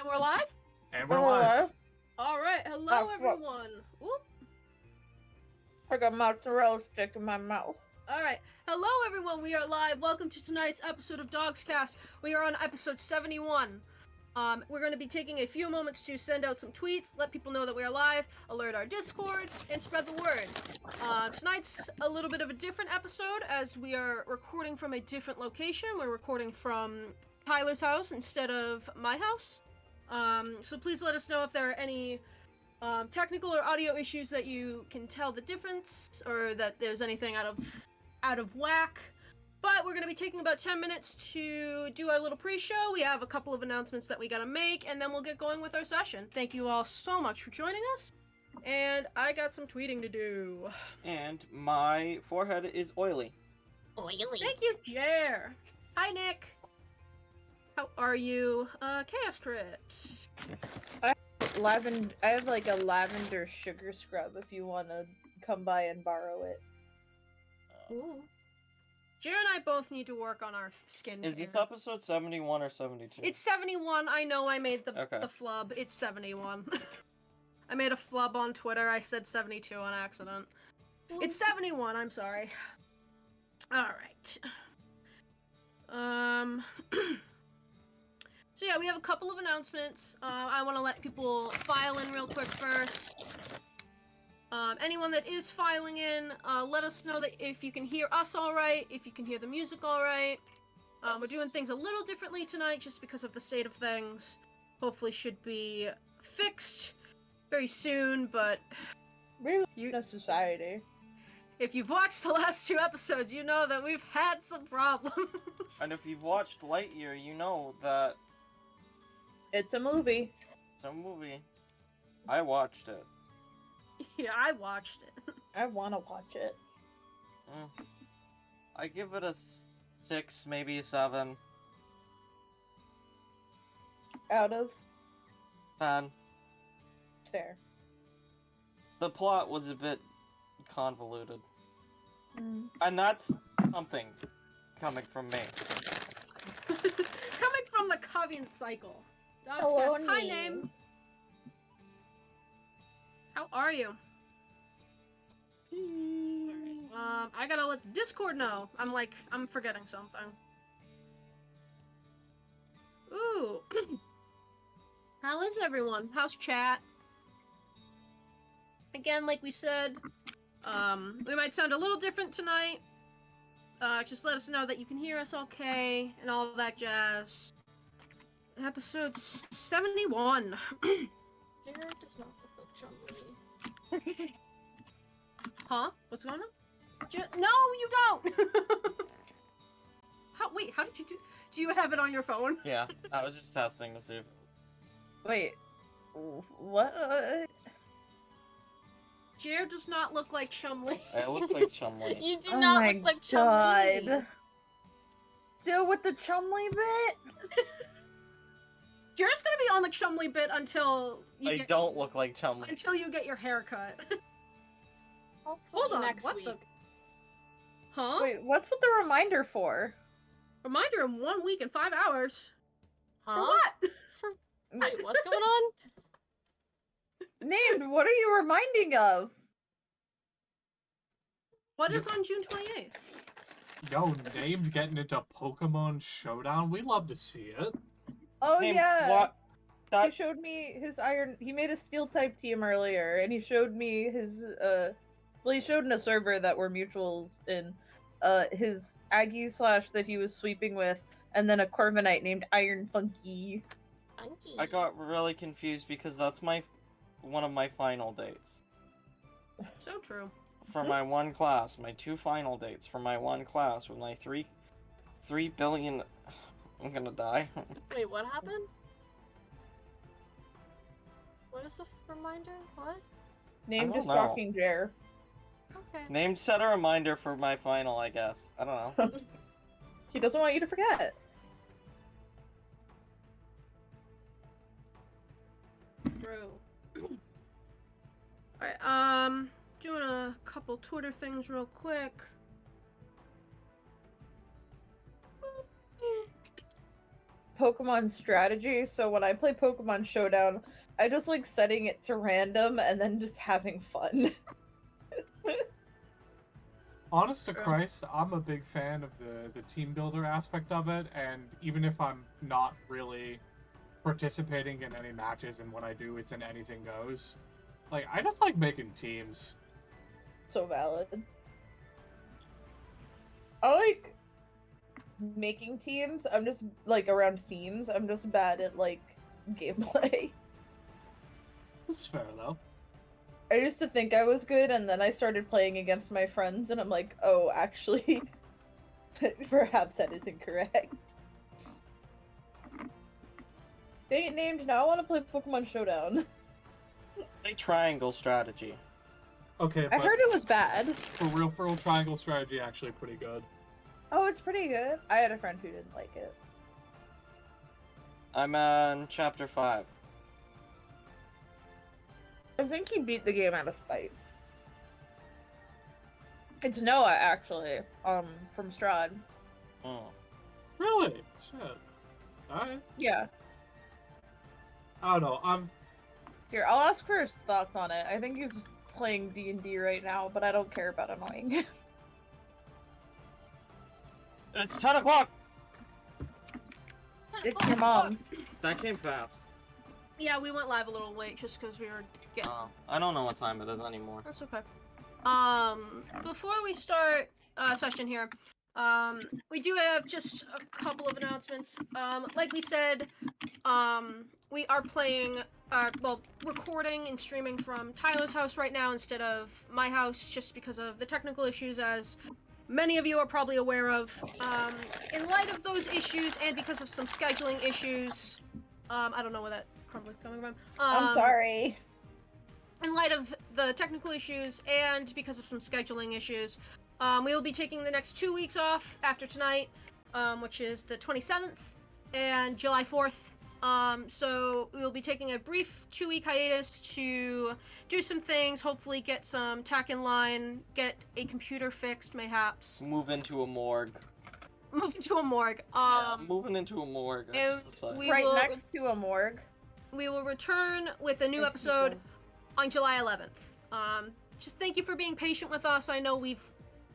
And we're live? And we're live. Alright, hello everyone. Oop. I got mozzarella stick in my mouth. Alright, hello everyone, we are live. Welcome to tonight's episode of DoGsCast. We are on episode 71. We're going to be taking a few moments to send out some tweets, let people know that we are live, alert our Discord, and spread the word. Tonight's a little bit of a different episode as we are recording from a different location. We're recording from Tyler's house instead of my house. So please let us know if there are any technical or audio issues that you can tell the difference, or that there's anything out of whack. But we're going to be taking about 10 minutes to do our little pre-show. We have a couple of announcements that we got to make, and then we'll get going with our session. Thank you all so much for joining us, and I got some tweeting to do. And my forehead is oily. Oily. Thank you, Jer. Hi, Nick. How are you? Chaos Trips. I have like a lavender sugar scrub if you want to come by and borrow it. Ooh. Jer and I both need to work on our skin. Is this episode 71 or 72? It's 71. I know I made the Okay. flub. It's 71. I made a flub on Twitter. I said 72 on accident. It's 71. I'm sorry. All right. So yeah, we have a couple of announcements. I want to let people file in real quick first. Anyone that is filing in, let us know that if you can hear us all right, if you can hear the music all right. We're doing things a little differently tonight just because of the state of things. Hopefully should be fixed very soon, but We're in a society. if you've watched the last two episodes, you know that we've had some problems. And if you've watched Lightyear, you know that It's a movie. it's a movie. I watched it. Yeah, I watched it. I want to watch it. I give it a 6, maybe a 7. Out of 10. fair. The plot was a bit convoluted. Mm. And that's something coming from me. Coming from the Cavian cycle. Hello, DoGsCast, hi Name. name. How are you? I gotta let the Discord know. I'm forgetting something. Ooh. How is everyone? How's chat? Again, like we said, we might sound a little different tonight. Just let us know that you can hear us okay, and all that jazz. Episode 71. Jared does not look like Chun-Li. Huh? What's going on? No, you don't! Wait, how did you do you have it on your phone? Yeah, I was just testing to see if... Wait. What? Jared does not look like Chun-Li. I look like Chun-Li. You do Oh not my look like Chun-Li. God. Still with the Chun-Li bit? Jared's gonna be on the Chun-Li bit until you I get, don't look like Chun-Li. until you get your hair cut. I'll Hold play on, next what week. the? Huh? Wait, what's with the reminder for? Reminder in 1 week and 5 hours. Huh? For what? For... Wait, what's going on? Named, what are you reminding of? What is on June 28th? Yo, Named getting into Pokemon Showdown. We love to see it. Oh Name, yeah. What? He That... showed me his iron. He made a steel type team earlier, and he showed me his. Well, he showed in a server that we're mutuals in. His Aggie / that he was sweeping with, and then a Corviknight named Iron Funky. Funky. I got really confused because that's one of my final dates. So true. For my one class, my 2 final dates for my one class with my 3 billion... I'm gonna die. Wait, what happened? What is the reminder? What? Named I is don't know. Stalking Jare. Okay. Name set a reminder for my final, I guess. I don't know. He doesn't want you to forget. True. Alright, doing a couple Twitter things real quick. Pokemon strategy, so when I play Pokemon Showdown, I just like setting it to random and then just having fun. Honest to Christ, I'm a big fan of the team builder aspect of it, and even if I'm not really participating in any matches, and when I do, it's an anything goes. Like, I just like making teams. So valid. I like making teams. I'm just like around themes. I'm just bad at like gameplay. This is fair, though. I used to think I was good, and then I started playing against my friends, and I'm like, oh, actually, perhaps that is incorrect. Dang it, named. Now I want to play Pokemon Showdown. Play triangle strategy. Okay, I but heard it was bad. for real, triangle strategy actually pretty good. Oh, it's pretty good. I had a friend who didn't like it. I'm on chapter 5. I think he beat the game out of spite. It's Noah, actually, from Strahd. Oh. Really? Shit. Alright. Yeah. I don't know, Here, I'll ask for his thoughts on it. I think he's playing D&D right now, but I don't care about annoying. It's 10 o'clock! It's your mom. That came fast. Yeah, we went live a little late just because we were getting. I don't know what time it is anymore. That's okay. Before we start session here, we do have just a couple of announcements. Like we said, we are playing, recording and streaming from Tyler's house right now instead of my house, just because of the technical issues, as many of you are probably aware of. In light of those issues and because of some scheduling issues, I don't know where that crumble is coming from. I'm sorry. In light of the technical issues and because of some scheduling issues, we will be taking the next 2 weeks off after tonight, which is the 27th and July 4th. So we will be taking a brief 2-week hiatus to do some things, hopefully get some tech in line, get a computer fixed, mayhaps. Move into a morgue. Move into a morgue. Yeah, moving into a morgue. That's just a we Right will- next to a morgue. We will return with a new That's episode super. on July 11th. Just thank you for being patient with us. I know we've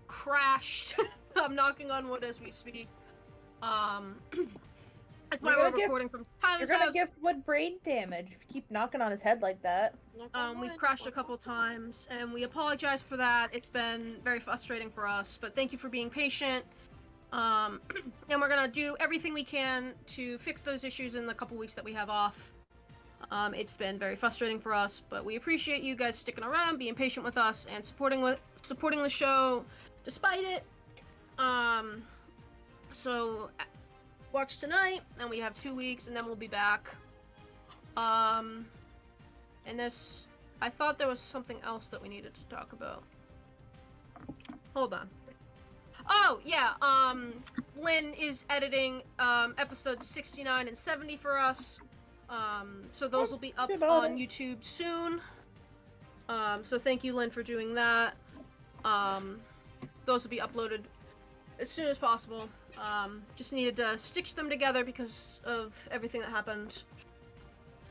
crashed. I'm knocking on wood as we speak. That's why we're recording from Tyler's You're gonna house. give Wood brain damage if you keep knocking on his head like that. We've crashed a couple times, and we apologize for that. It's been very frustrating for us, but thank you for being patient. And we're gonna do everything we can to fix those issues in the couple weeks that we have off. It's been very frustrating for us, but we appreciate you guys sticking around, being patient with us, and supporting the show despite it. So watch tonight, and we have 2 weeks, and then we'll be back. And I thought there was something else that we needed to talk about. Hold on. Oh, yeah, Lynn is editing, episodes 69 and 70 for us. So those will be up good on on it. YouTube soon. So thank you, Lynn, for doing that. Those will be uploaded as soon as possible. Just needed to stitch them together because of everything that happened.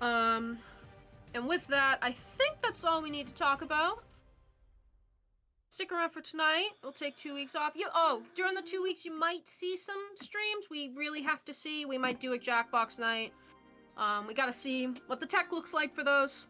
And with that, I think that's all we need to talk about. Stick around for tonight. We'll take 2 weeks off. During the 2 weeks, you might see some streams. We really have to see. We might do a Jackbox night. We gotta see what the tech looks like for those.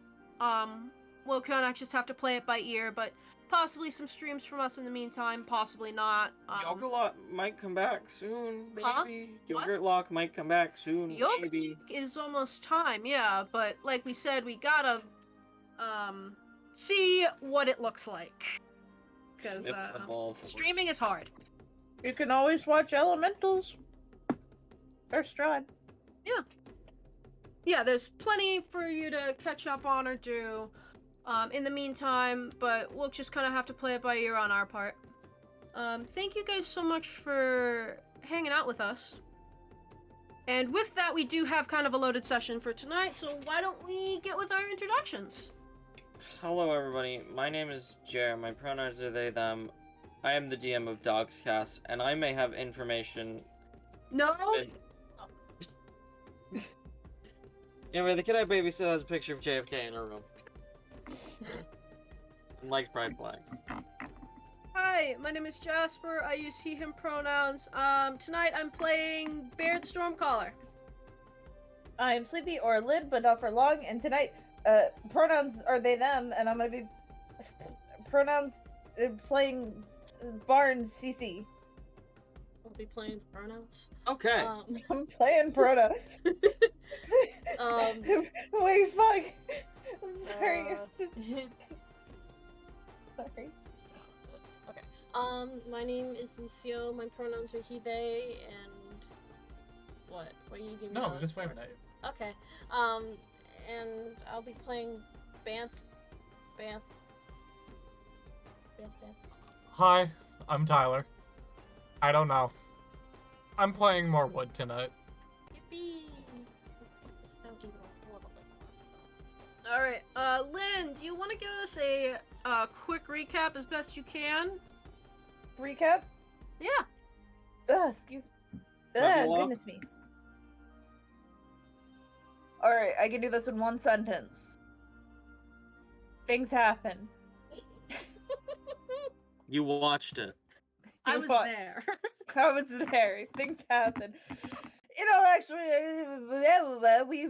We'll kind of just have to play it by ear, but possibly some streams from us in the meantime, possibly not. Yogurt Lock might come back soon, maybe. Huh? Yogurt Lock might come back soon, Yogurt maybe. is almost time, yeah, but like we said, we gotta, see what it looks like. Because, Sniff the ball for- streaming is hard. You can always watch Elementals. Or Strahd. Yeah, there's plenty for you to catch up on or do in the meantime, but we'll just kind of have to play it by ear on our part. Thank you guys so much for hanging out with us. And with that, we do have kind of a loaded session for tonight, so why don't we get with our introductions? Hello, everybody. My name is Jer. My pronouns are they, them. I am the DM of DoGsCast, and I may have information. No? Anyway, the kid I babysit has a picture of JFK in her room. And likes pride flags. Hi, my name is Jasper. I use he, him pronouns. Tonight I'm playing Baird Stormcaller. I'm sleepy or lid, but not for long. And tonight, pronouns are they, them, and I'm gonna be pronouns playing Barnes CC. I'll be playing the pronouns. Okay. I'm playing pronoun. Wait, fuck. I'm sorry. It's just sorry. Okay. My name is Lucio. My pronouns are he, they, and what? What are you giving me? No, odds just for? waving at you. Okay. And I'll be playing Banth. Hi, I'm Tyler. I don't know. I'm playing more wood tonight. Yippee! All right, Lynn, do you want to give us a quick recap as best you can? Recap? Yeah. Excuse me. Level up. Goodness me. Alright, I can do this in one sentence. Things happen. You watched it. I was What? there. I was there. Things happen. You know, actually, we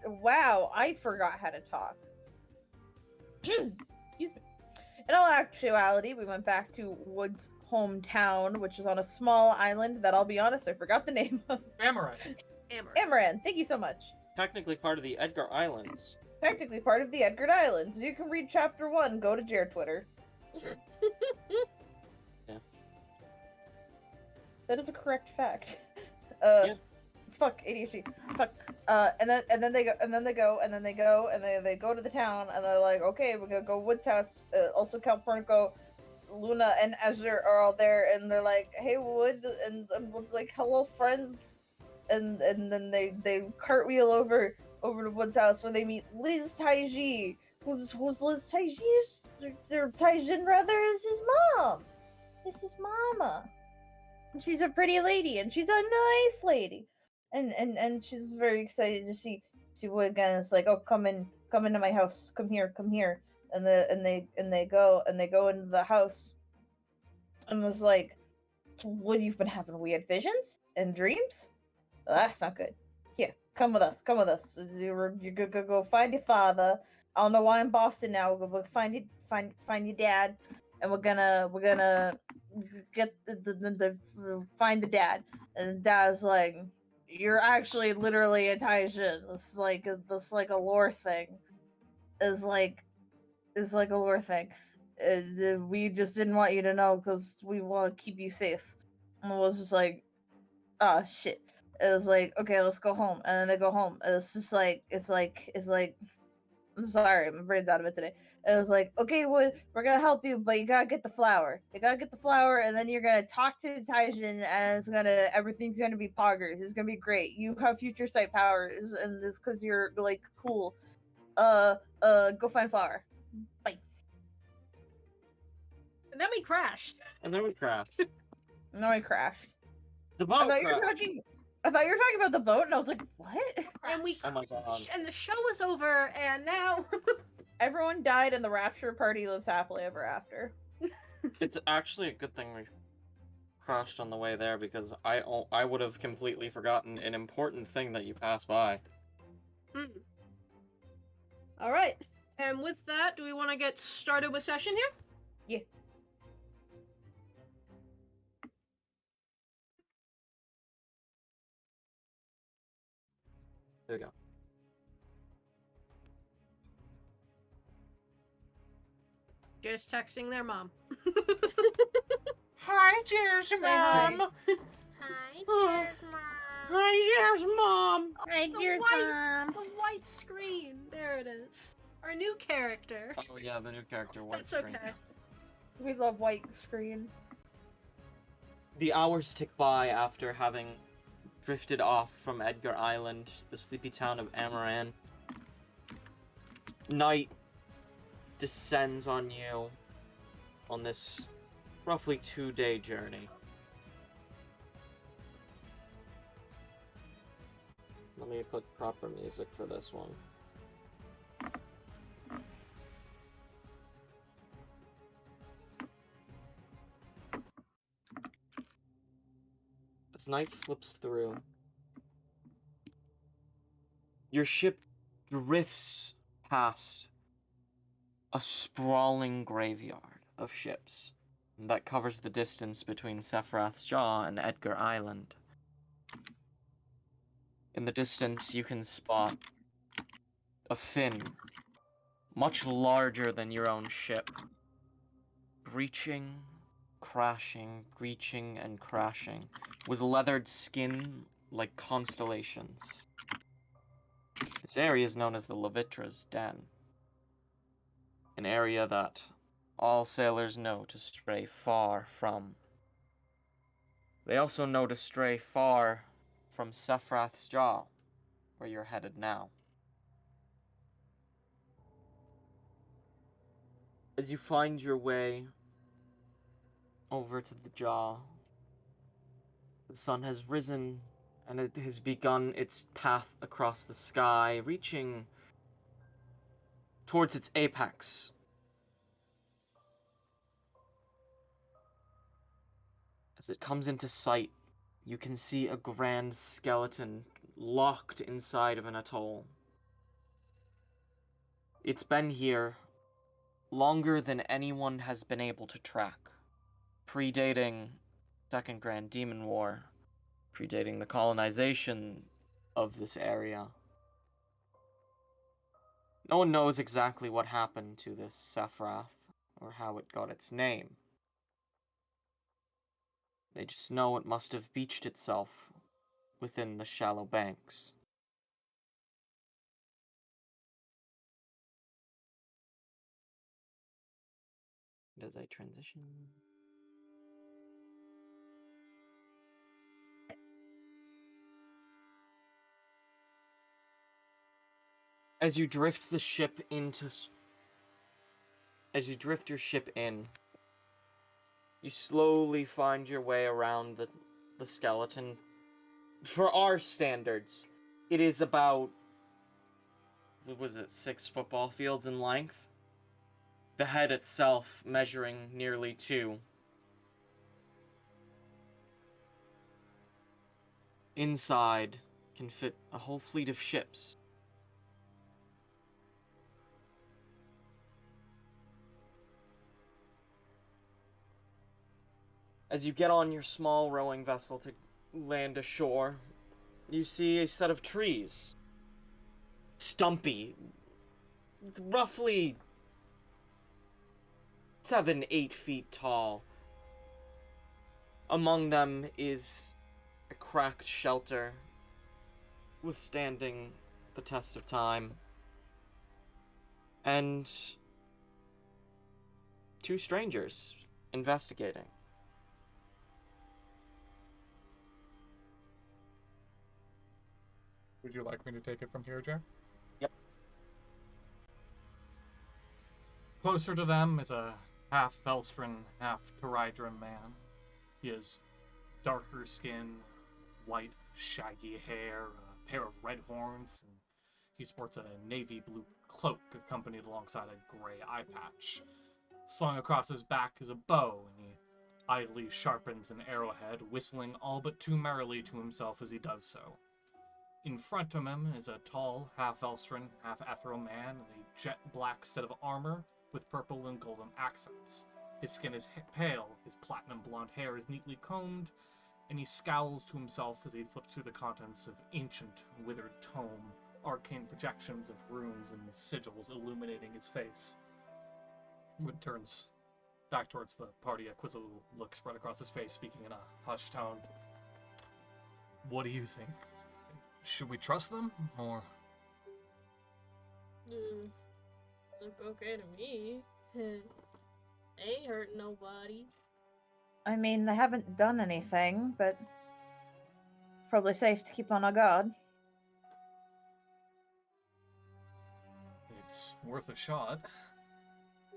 wow, I forgot how to talk. Excuse me. In all actuality, we went back to Wood's hometown, which is on a small island that, I'll be honest, I forgot the name of. Amaranth. Amaran, thank you so much. Technically part of the Edgar Islands. Technically part of the Edgar Islands. If you can read chapter 1, go to Jared Twitter. Yeah. That is a correct fact. Yeah. Fuck ADHD. Fuck. And then they go to the town, and they're like, okay, we're gonna go Wood's house. Also, Calpurnico, Luna, and Azure are all there, and they're like, hey, Wood, and Wood's like, hello, friends, and then they cartwheel over to Wood's house where they meet Liz Taiji. Who's Liz Taiji's? Their Taijin rather is his mom. It's his mama. She's a pretty lady, and she's a nice lady, and she's very excited to see Wood again. It's like, oh, come into my house, come here, and they go into the house, and it's like, Wood, you've been having weird visions and dreams. Well, that's not good. Here, come with us. You're gonna go find your father. I don't know why I'm Boston now. We're gonna find your dad, and we're gonna get the find the dad. And Dad's like, you're actually literally a Taijin. It's like a lore thing. It's like a lore thing. We just didn't want you to know because we want to keep you safe. And it was just like, oh shit. It was like, okay, let's go home. And then they go home. And it's just like, it's like, I'm sorry, my brain's out of it today. It was like, okay, Wood, we're gonna help you, but you gotta get the flower. And then you're gonna talk to the Taijin, and everything's gonna be poggers. It's gonna be great. You have future sight powers, and it's because you're, like, cool. Go find flower. Bye. And then we crashed. And then we crashed. No, I crashed. The boat I thought you were crashed. talking about the boat, and I was like, what? And we Oh my god. crashed, and the show was over, and now Everyone died, and the rapture party lives happily ever after. It's actually a good thing we crashed on the way there, because I would have completely forgotten an important thing that you passed by. All right. And with that, do we want to get started with session here? Yeah. There we go. Just texting their mom. Hi, cheers, hi. Mom. Hi, cheers, Mom. Hi, yes, Mom! Hi, dear Tom. The white screen. There it is. Our new character. Oh yeah, the new character. White That's screen. okay. We love white screen. The hours tick by after having drifted off from Edgar Island, the sleepy town of Amaran. Night descends on you on this roughly 2-day journey. Let me put proper music for this one. As night slips through, your ship drifts past a sprawling graveyard of ships that covers the distance between Sephiroth's Jaw and Edgar Island. In the distance, you can spot a fin, much larger than your own ship, breaching, crashing, breaching, and crashing, with leathered skin like constellations. This area is known as the Levitra's Den, an area that all sailors know to stray far from. They also know to stray far from Sephiroth's Jaw, where you're headed now. As you find your way over to the Jaw, the sun has risen and it has begun its path across the sky, reaching towards its apex. As it comes into sight, you can see a grand skeleton locked inside of an atoll. It's been here longer than anyone has been able to track, predating Second Grand Demon War, predating the colonization of this area. No one knows exactly what happened to this Sephiroth or how it got its name. They just know it must have beached itself within the shallow banks. Does I transition? As you drift the ship into... As you drift your ship in, you slowly find your way around the skeleton. For our standards, it is about... What was it, 6 football fields in length? The head itself measuring nearly 2. Inside can fit a whole fleet of ships. As you get on your small rowing vessel to land ashore, you see a set of trees. Stumpy. Roughly 7-8 feet tall. Among them is a cracked shelter, withstanding the test of time. And 2 strangers investigating. Would you like me to take it from here, Jer? Yep. Closer to them is a half Velstrin, half Teridran man. He has darker skin, white, shaggy hair, a pair of red horns, and he sports a navy blue cloak accompanied alongside a gray eye patch. Slung across his back is a bow, and he idly sharpens an arrowhead, whistling all but too merrily to himself as he does so. In front of him is a tall, half Velstrin, half ethereal man in a jet black set of armor with purple and golden accents. His skin is pale, his platinum blonde hair is neatly combed, and he scowls to himself as he flips through the contents of ancient, withered tome, arcane projections of runes and sigils illuminating his face. Wood turns back towards the party, a quizzical look spread across his face, speaking in a hushed tone. What do you think? Should we trust them, or...? Look okay to me. They ain't hurting nobody. I mean, they haven't done anything, but probably safe to keep on our guard. It's worth a shot.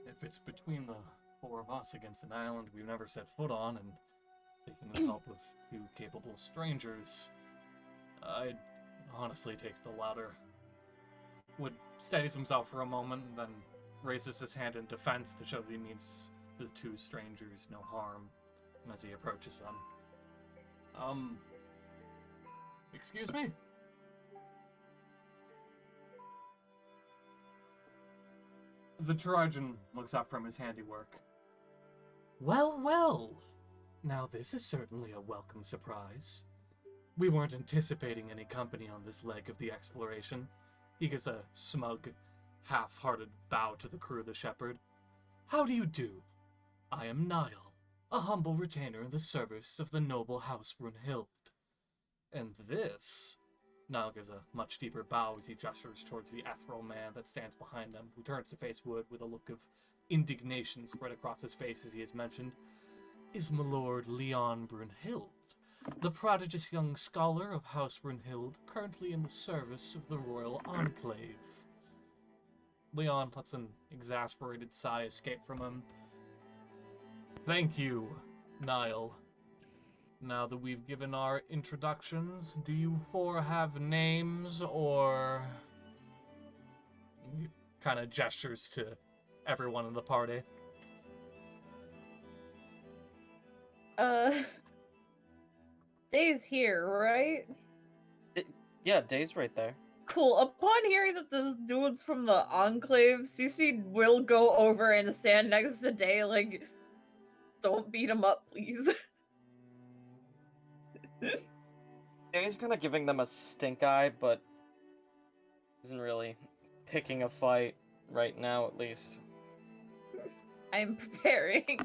If it's between the 4 of us against an island we've never set foot on, and taking the help of 2 capable strangers, I'd honestly take the latter. Wood steadies himself for a moment, and then raises his hand in defense to show that he means the two strangers no harm as he approaches them. Excuse me? The Trojan looks up from his handiwork. Well, well. Now this is certainly a welcome surprise. We weren't anticipating any company on this leg of the exploration. He gives a smug, half-hearted bow to the crew of the Shepherd. How do you do? I am Niall, a humble retainer in the service of the noble House Brunhild. And this... Niall gives a much deeper bow as he gestures towards the ethereal man that stands behind him, who turns to face Wood with a look of indignation spread across his face as he has mentioned, is my lord Leon Brunhild, the prodigious young scholar of House Brunhild, currently in the service of the Royal Enclave. Leon lets an exasperated sigh escape from him. Thank you, Niall. Now that we've given our introductions, do you four have names, or... He kind of gestures to everyone in the party. Day's here, right? Yeah, Day's right there. Cool. Upon hearing that this dude's from the Enclave, Cece will go over and stand next to Day, like, don't beat him up, please. Day's kind of giving them a stink eye, but isn't really picking a fight right now, at least. I'm preparing.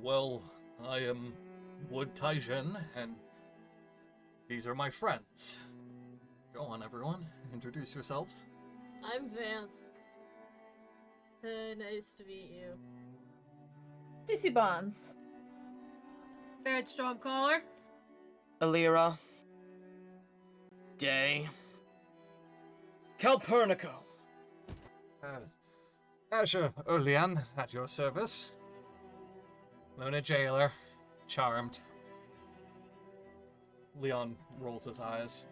Well, I am Wood Taijin, and these are my friends. Go on, everyone. Introduce yourselves. I'm Vanth. Nice to meet you. CC Bonds. Barrett Stormcaller. Alira. Day. Calpurnico. Azure Urlian, at your service. Luna Jailer. Charmed. Leon rolls his eyes.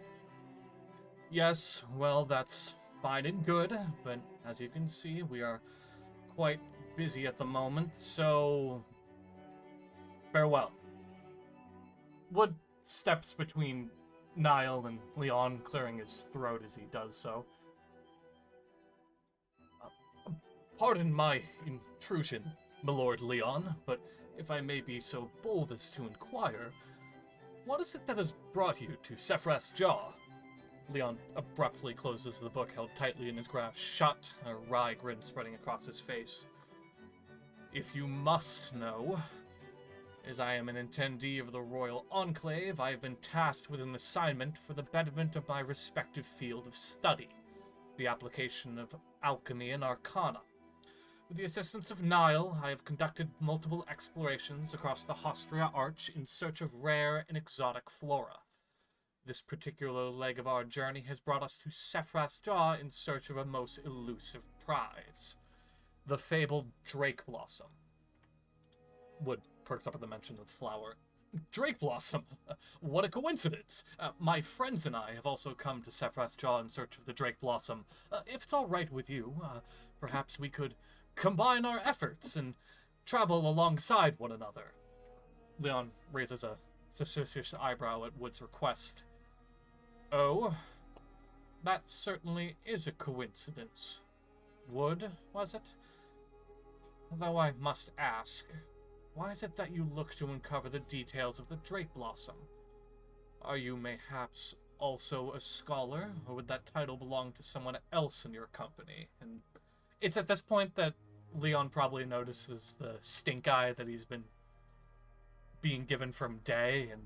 Yes, well, that's fine and good, but as you can see, we are quite busy at the moment, so... farewell. Wood steps between Niall and Leon, clearing his throat as he does so. Pardon my intrusion, my lord Leon, but if I may be so bold as to inquire, what is it that has brought you to Sephiroth's Jaw? Leon abruptly closes the book held tightly in his grasp shut, a wry grin spreading across his face. If you must know, as I am an attendee of the Royal Enclave, I have been tasked with an assignment for the betterment of my respective field of study, the application of alchemy and arcana. With the assistance of Niall, I have conducted multiple explorations across the Hostria Arch in search of rare and exotic flora. This particular leg of our journey has brought us to Sephiroth's Jaw in search of a most elusive prize, the fabled Drake Blossom. Wood perks up at the mention of the flower. Drake Blossom! What a coincidence! My friends and I have also come to Sephiroth's Jaw in search of the Drake Blossom. If it's all right with you, perhaps we could combine our efforts and travel alongside one another. Leon raises a suspicious eyebrow at Wood's request. Oh, that certainly is a coincidence. Wood, was it? Though I must ask, why is it that you look to uncover the details of the Drake Blossom? Are you mayhaps also a scholar, or would that title belong to someone else in your company? And it's at this point that Leon probably notices the stink eye that he's been being given from Day, and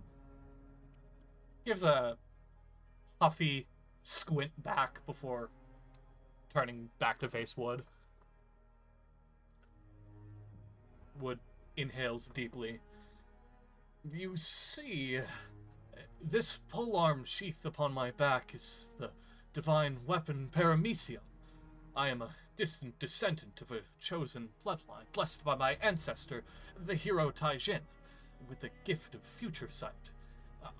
gives a huffy squint back before turning back to face Wood. Wood inhales deeply. You see, this polearm sheathed upon my back is the divine weapon Paramecium. I am a distant descendant of a chosen bloodline, blessed by my ancestor, the hero Taijin, with the gift of future sight.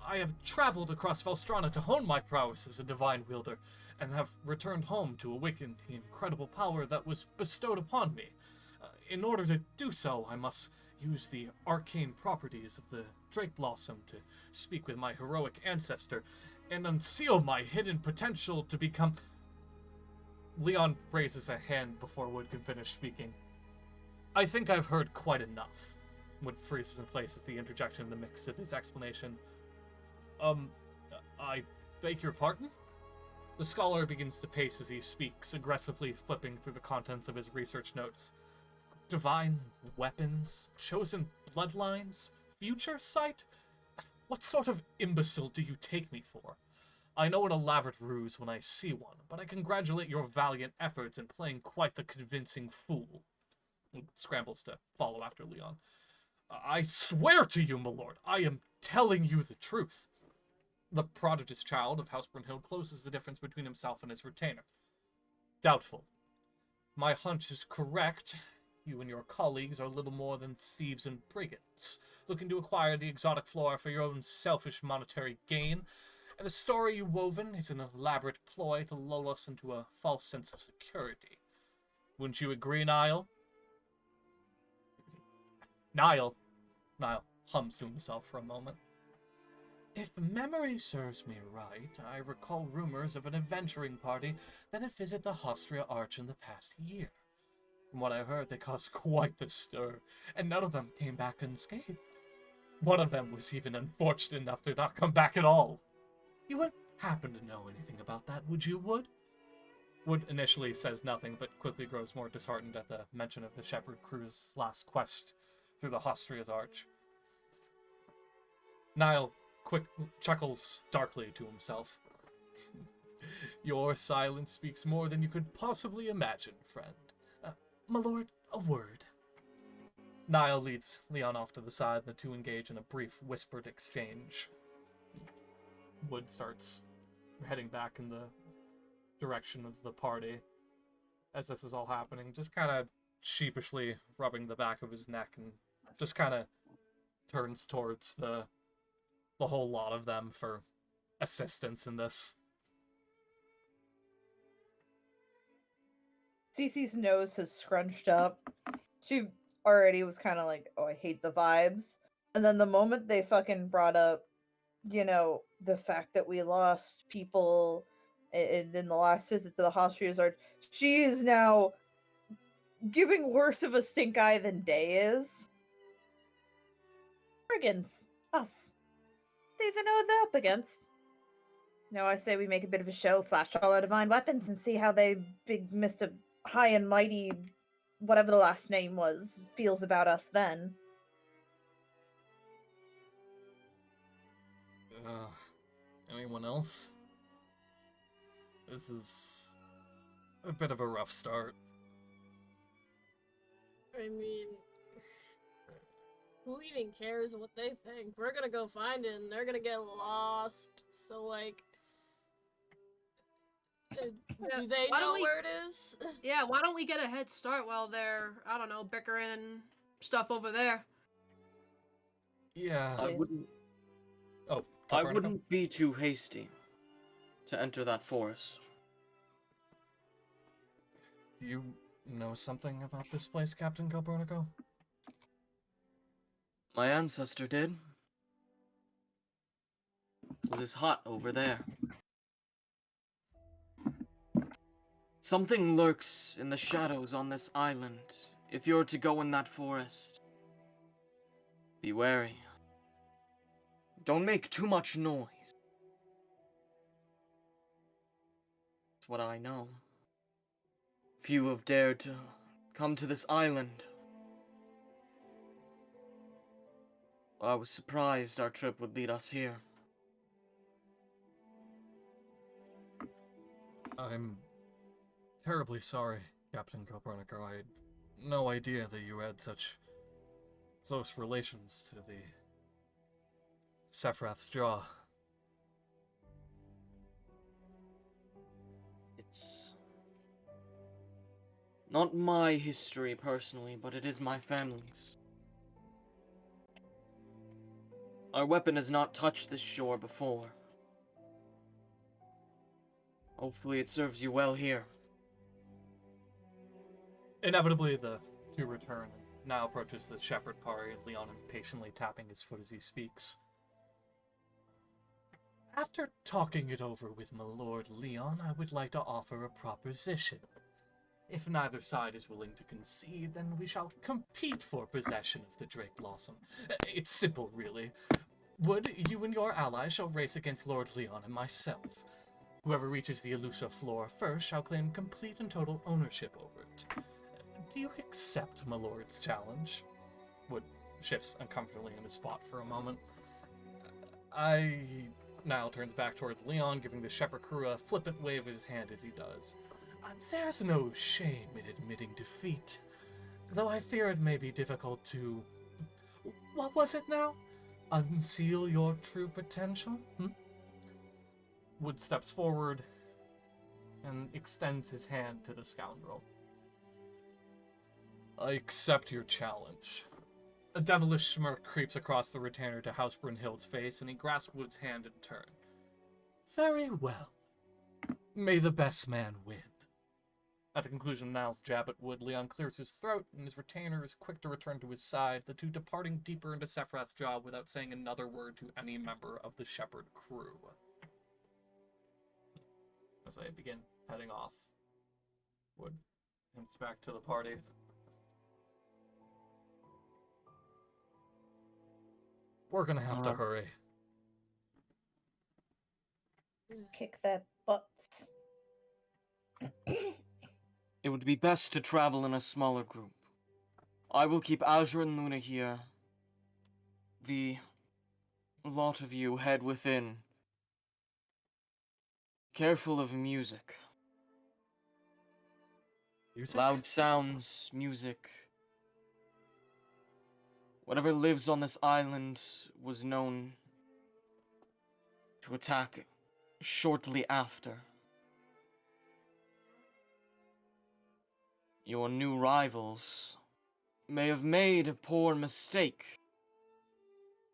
I have traveled across Valstrana to hone my prowess as a divine wielder, and have returned home to awaken the incredible power that was bestowed upon me. In order to do so, I must use the arcane properties of the Drake Blossom to speak with my heroic ancestor, and unseal my hidden potential to become... Leon raises a hand before Wood can finish speaking. I think I've heard quite enough. Wood freezes in place at the interjection in the mix of his explanation. I beg your pardon? The scholar begins to pace as he speaks, aggressively flipping through the contents of his research notes. Divine weapons? Chosen bloodlines? Future sight? What sort of imbecile do you take me for? I know an elaborate ruse when I see one, but I congratulate your valiant efforts in playing quite the convincing fool. He scrambles to follow after Leon. I swear to you, my lord, I am telling you the truth. The prodigious child of House Brunhild closes the difference between himself and his retainer. Doubtful. My hunch is correct. You and your colleagues are little more than thieves and brigands, looking to acquire the exotic flora for your own selfish monetary gain, and the story you've woven is an elaborate ploy to lull us into a false sense of security. Wouldn't you agree, Niall? Niall hums to himself for a moment. If memory serves me right, I recall rumors of an adventuring party that had visited the Hostria Arch in the past year. From what I heard, they caused quite the stir, and none of them came back unscathed. One of them was even unfortunate enough to not come back at all. You wouldn't happen to know anything about that, would you, Wood? Wood initially says nothing, but quickly grows more disheartened at the mention of the Shepherd crew's last quest through the Hostria's Arch. Niall chuckles darkly to himself. Your silence speaks more than you could possibly imagine, friend. My lord, a word. Niall leads Leon off to the side, and the two engage in a brief, whispered exchange. Wood starts heading back in the direction of the party as this is all happening, just kind of sheepishly rubbing the back of his neck, and just kind of turns towards the whole lot of them for assistance in this. Cece's nose has scrunched up. She already was kind of like, oh, I hate the vibes. And then the moment they fucking brought up, the fact that we lost people in the last visit to the Hostria's Arch, she is now giving worse of a stink eye than Day is. Brigands. Us. They even know what they're up against. I say we make a bit of a show, flash all our divine weapons, and see how they big Mr. High and Mighty, whatever the last name was, feels about us then. Anyone else? This is a bit of a rough start. I mean, who even cares what they think? We're gonna go find it and they're gonna get lost. So, do they know where it is? Yeah, why don't we get a head start while they're, I don't know, bickering and stuff over there? Yeah. I wouldn't I wouldn't be too hasty to enter that forest. Do you know something about this place, Captain Copernico? My ancestor did. It was hot over there. Something lurks in the shadows on this island. If you're to go in that forest, be wary. Don't make too much noise. It's what I know. Few have dared to come to this island. I was surprised our trip would lead us here. I'm terribly sorry, Captain Copernico. I had no idea that you had such close relations to the Sephiroth's Jaw. It's not my history personally, but it is my family's. Our weapon has not touched this shore before. Hopefully it serves you well here. Inevitably, the two return and now approaches the shepherd party, Leon impatiently tapping his foot as he speaks. After talking it over with my lord Leon, I would like to offer a proposition. If neither side is willing to concede, then we shall compete for possession of the Drake Blossom. It's simple, really. Would you and your allies shall race against Lord Leon and myself. Whoever reaches the elusive floor first shall claim complete and total ownership over it. Do you accept my lord's challenge? Wood shifts uncomfortably in his spot for a moment. He now turns back towards Leon, giving the shepherd crew a flippant wave of his hand as he does. There's no shame in admitting defeat, though I fear it may be difficult to... What was it now? Unseal your true potential? Wood steps forward and extends his hand to the scoundrel. I accept your challenge. A devilish smirk creeps across the retainer to House Brunhild's face, and he grasps Wood's hand in turn. Very well. May the best man win. At the conclusion of Niall's jab at Wood, Leon clears his throat, and his retainer is quick to return to his side, the two departing deeper into Sephiroth's jaw without saying another word to any member of the shepherd crew. As I begin heading off, Wood hints back to the party. We're gonna have to hurry. Kick that butt. It would be best to travel in a smaller group. I will keep Azure and Luna here. The lot of you head within. Careful of music. Music? Loud sounds, music. Whatever lives on this island was known to attack shortly after. Your new rivals may have made a poor mistake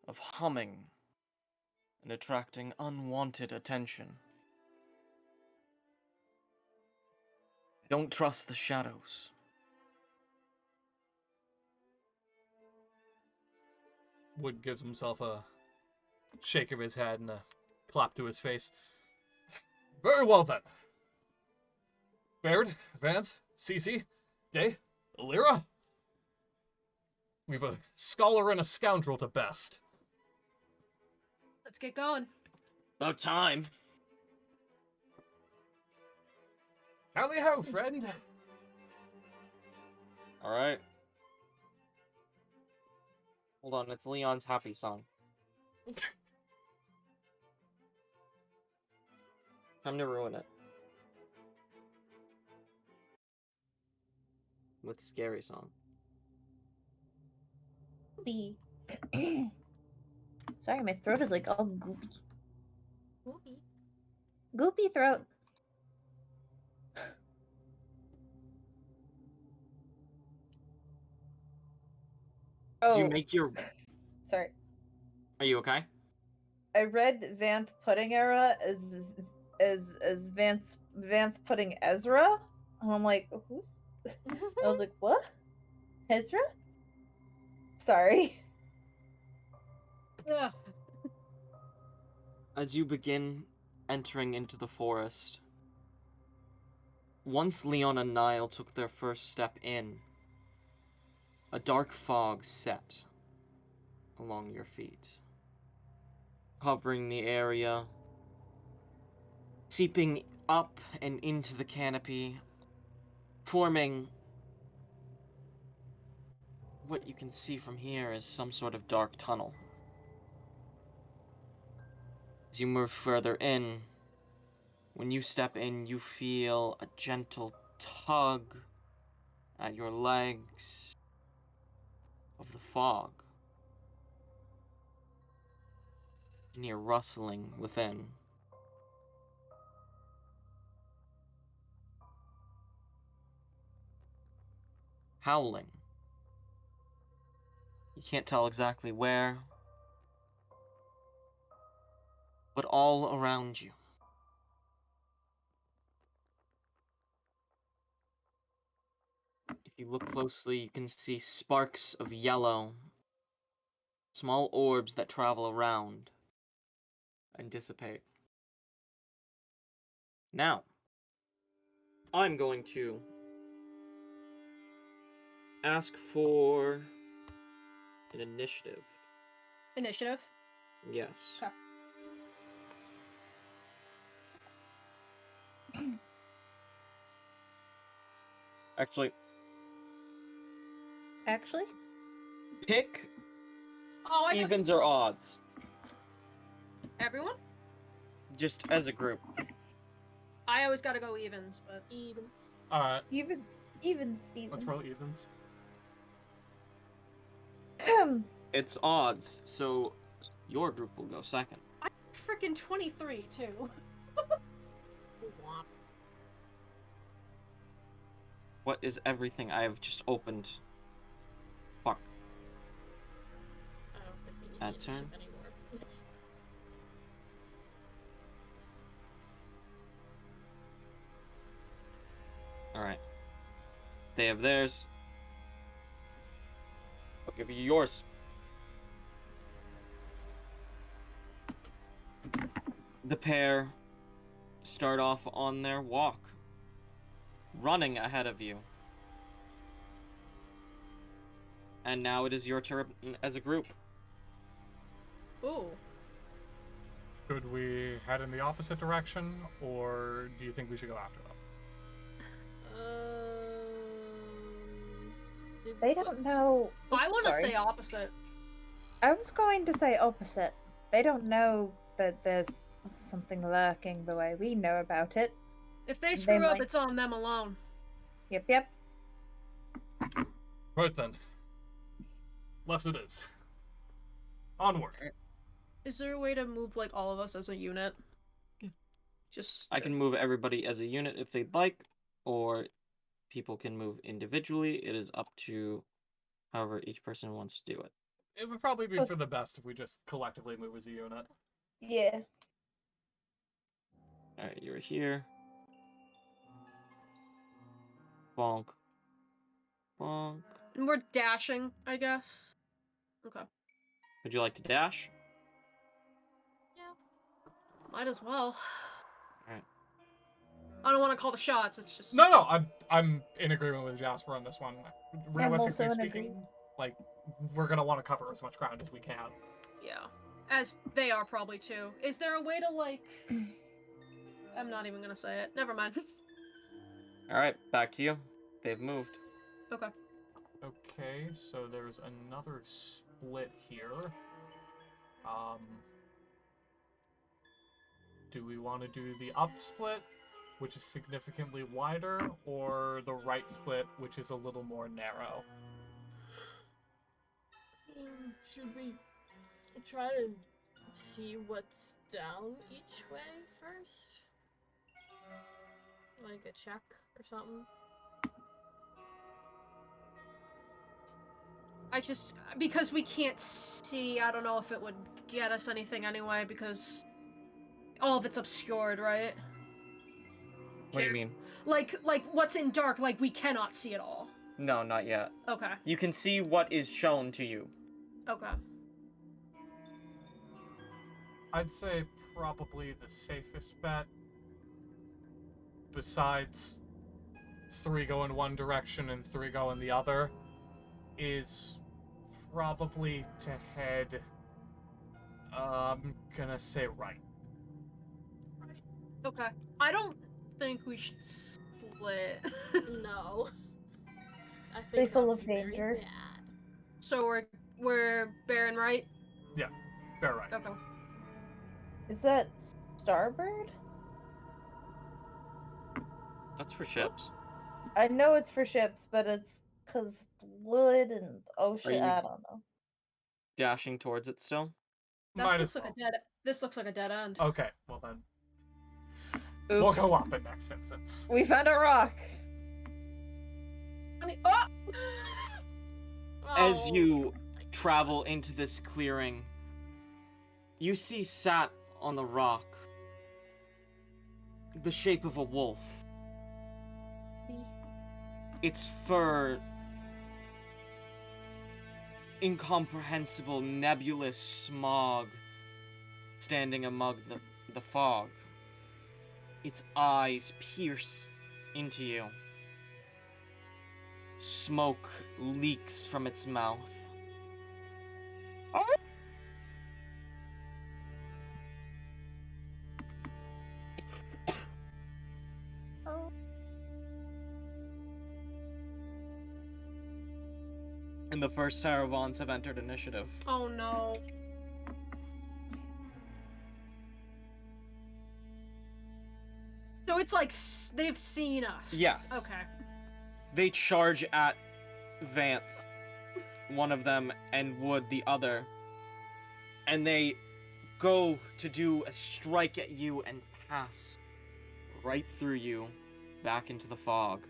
of humming and attracting unwanted attention. Don't trust the shadows. Wood gives himself a shake of his head and a clap to his face. Very well then. Baird, Vanth, Cece, Day, Lyra. We've a scholar and a scoundrel to best. Let's get going. About time. Howdy ho, friend. Alright. Hold on, it's Leon's happy song. Time to ruin it. With scary song. Goopy. Sorry, my throat is like all goopy. Whoopee. Goopy throat. Do you make your... Sorry. Are you okay? I read Vanth Pudding Era as Vanth Pudding Ezra. And I'm like, who's? I was like, what? Ezra? Sorry. Yeah. As you begin entering into the forest, once Leon and Niall took their first step in, a dark fog set along your feet, covering the area, seeping up and into the canopy, forming what you can see from here as some sort of dark tunnel. As you move further in, when you step in, you feel a gentle tug at your legs of the fog. And you're rustling within. Howling. You can't tell exactly where but all around you. If you look closely, you can see sparks of yellow, small orbs that travel around and dissipate. Now, I'm going to ask for an initiative. Initiative. Yes. Okay. Actually, pick Oh, I evens or odds, everyone. just as a group. I always gotta go evens, but Evens. Alright, Even Steven. let's roll evens. It's odds, so your group will go second. I freaking 23 too. Womp. What is everything I have just opened? Fuck. I don't think we need That the initiative turn? anymore. Alright. They have theirs. I'll give you yours. The pair start off on their walk, running ahead of you. And now it is your turn as a group. Ooh. Should we head in the opposite direction, or do you think we should go after them? They don't know. I want to Sorry. say opposite. I was going to say opposite. They don't know that there's something lurking the way we know about it. If they screw up, might- it's on them alone. Yep. Right then. Left it is. Onward. Is there a way to move like all of us as a unit? Yeah. Just I can move everybody as a unit if they'd like, or people can move individually. It is up to however each person wants to do it. It would probably be for the best if we just collectively move as a unit. Yeah. Alright, you're here. Bonk. Bonk. And we're dashing, I guess. Okay. Would you like to dash? Might as well. Alright. I don't want to call the shots. It's just No, I'm in agreement with Jasper on this one. Realistically also in speaking, like, we're gonna want to cover as much ground as we can. Yeah. As they are probably too. Is there a way to like? I'm not even gonna say it. Never mind. Alright, back to you. They've moved. Okay. Okay, so there's another split here. Do we want to do the up split, which is significantly wider, or the right split, which is a little more narrow? Should we try to see what's down each way first? Like a check or something? Because we can't see, I don't know if it would get us anything anyway, because all of it's obscured, right? What do you mean? Like what's in dark, like we cannot see it all. No, not yet. Okay. You can see what is shown to you. Okay. I'd say probably the safest bet, besides 3 go in one direction and 3 go in the other, is probably to head, I'm gonna say right. Okay. I don't think we should split. No. I think They full that'd of be very danger. bad. So we're bearing right? Fair right. Okay. Is that starboard? That's for ships. I know it's for ships, but it's because wood and ocean. you- I don't know. Dashing towards it still. Might This as well. looks like a dead end. Okay, well then. Oops. We'll go up in next instance. We found a rock. Oh! As Oh, you my God. travel into this clearing, you see sat on the rock. The shape of a wolf. Its fur, incomprehensible nebulous smog standing among the fog. Its eyes pierce into you. Smoke leaks from its mouth. And the first Saravans have entered initiative. Oh no. So it's like they've seen us. Yes. Okay. They charge at Vanth, one of them, and Wood, the other. And they go to do a strike at you and pass right through you back into the fog.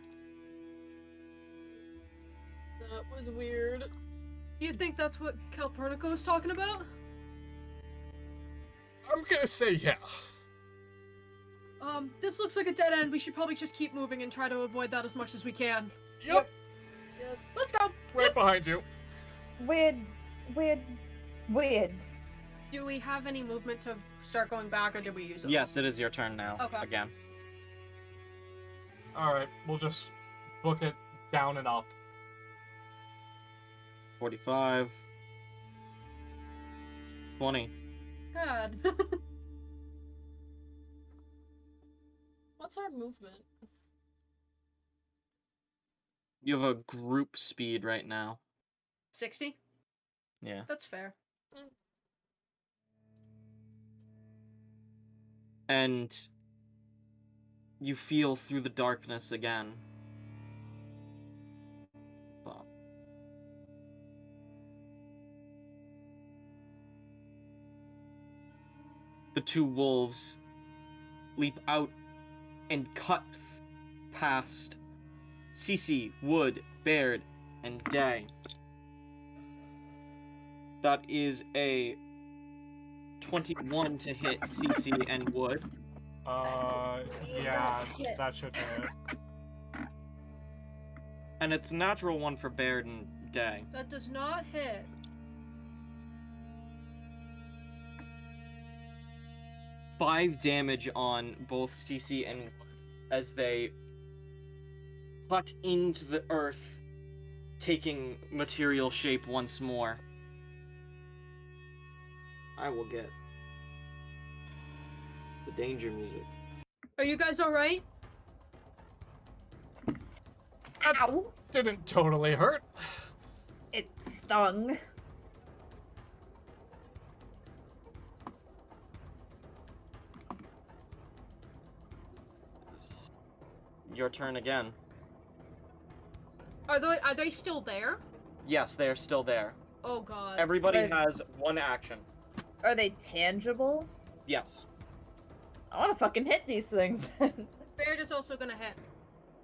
That was weird. You think that's what Calpurnico was talking about? I'm gonna say yeah. This looks like a dead end. We should probably just keep moving and try to avoid that as much as we can. Yep, Yes. Let's go! right behind you. Weird. Do we have any movement to start going back, or did we use it? Yes, it is your turn now. Okay. Again. Alright, we'll just book it down and up. 45. 20. God. What's our movement? You have a group speed right now. 60? Yeah. That's fair. And you feel through the darkness again. Stop. The two wolves leap out and cut past Cece, Wood, Baird, and Day. That is a 21 to hit Cece and Wood. Yeah, that should hit. And it's a natural one for Baird and Day. That does not hit. Five damage on both Cece and Wood as they cut into the earth, taking material shape once more. I will get the danger music. Are you guys alright? Ow! Didn't totally hurt. It stung. It's your turn again. Are they still there? Yes, they are still there. Oh god. Everybody But- has one action. Are they tangible? Yes. I want to fucking hit these things. Baird is also gonna hit.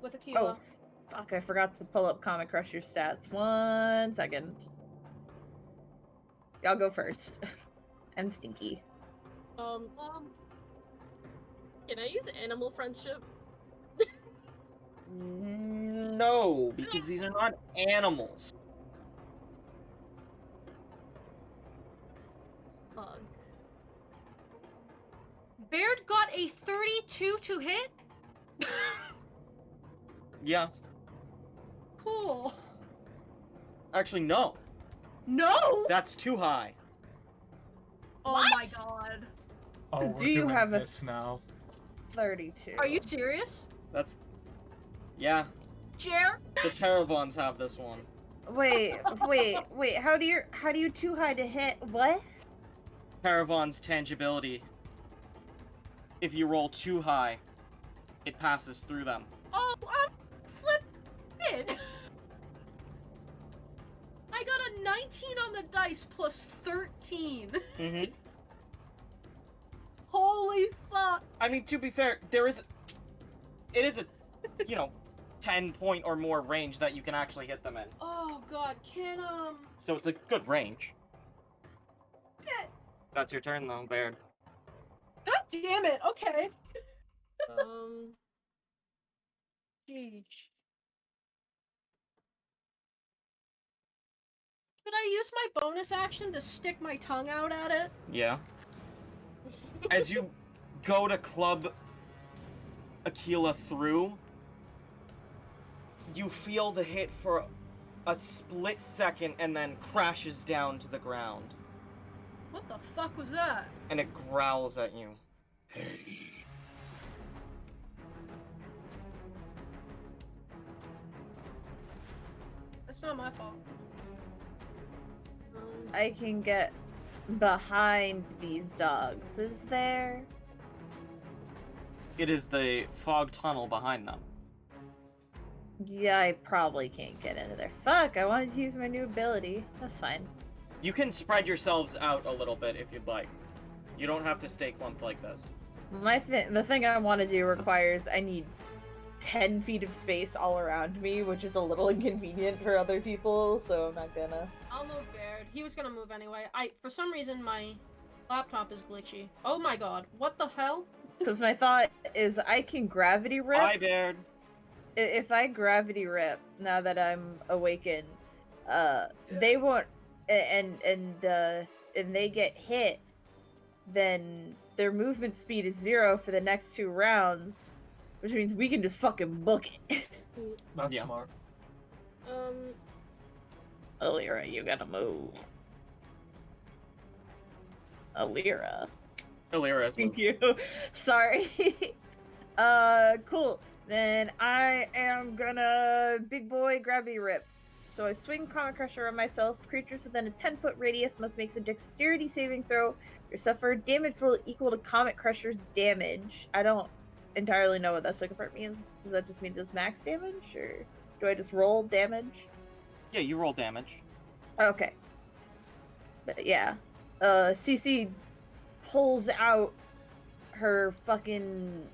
With a Oh, Kilo. fuck, I forgot to pull up Comic Crusher stats. 1 second. I'll go first. I'm stinky. Can I use animal friendship? No, because these are not animals. Bug. Baird got a 32 to hit? Yeah. Cool. Actually, no. No! That's too high. Oh my What? god. Oh, we're Do you doing have a- this now. 32. Are you serious? That's... Yeah. Jer? The Terravons have this one. Wait. How do you too high to hit? What? Terravon's tangibility. If you roll too high, it passes through them. Oh, I'm flippin'! I got a 19 on the dice plus 13. Mm-hmm. Holy fuck. I mean, to be fair, it is a, 10 point or more range that you can actually hit them in. Oh god, can So it's a good range. shit. That's your turn though, Baird. God damn it. Okay. Sheesh. Should I use my bonus action to stick my tongue out at it? Yeah. As you go to club Aquila through, you feel the hit for a split second and then crashes down to the ground. What the fuck was that? And it growls at you. That's not my fault. I can get behind these dogs. Is there? It is the fog tunnel behind them. Yeah, I probably can't get into there. Fuck, I wanted to use my new ability. That's fine. You can spread yourselves out a little bit if you'd like. You don't have to stay clumped like this. The thing I want to do requires I need 10 feet of space all around me, which is a little inconvenient for other people, so I'm not gonna. I'll move Baird. He was gonna move anyway. For some reason, my laptop is glitchy. Oh my god, what the hell? Because my thought is I can gravity rip. Hi, Baird. If I gravity rip, now that I'm awakened, they won't, and they get hit, then their movement speed is 0 for the next 2 rounds, which means we can just fucking book it. That's Yeah. smart. Alira, you gotta move. Alira. Illyra's Thank moved. you. Sorry. Cool. Then I am gonna big boy gravity rip. So I swing Comet Crusher on myself. Creatures within a 10-foot radius must make a dexterity saving throw or suffer damage roll equal to Comet Crusher's damage. I don't entirely know what that second part means. Does that just mean this max damage, or do I just roll damage? Yeah, you roll damage. Okay. But yeah. CC pulls out her fucking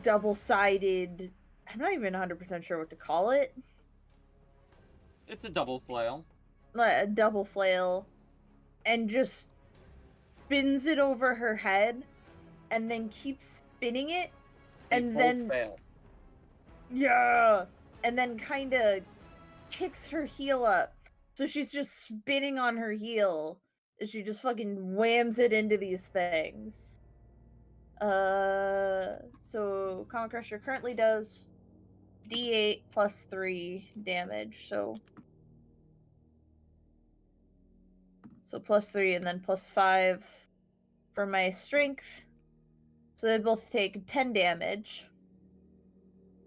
double-sided... I'm not even 100% sure what to call it. It's a double flail. A double flail. And just spins it over her head. And then keeps spinning it. And They both then... fail. Yeah! And then kinda kicks her heel up. So she's just spinning on her heel. She just fucking whams it into these things. So Comet Crusher currently does D8 plus 3 damage, so plus 3 and then plus 5 for my strength. So they both take 10 damage.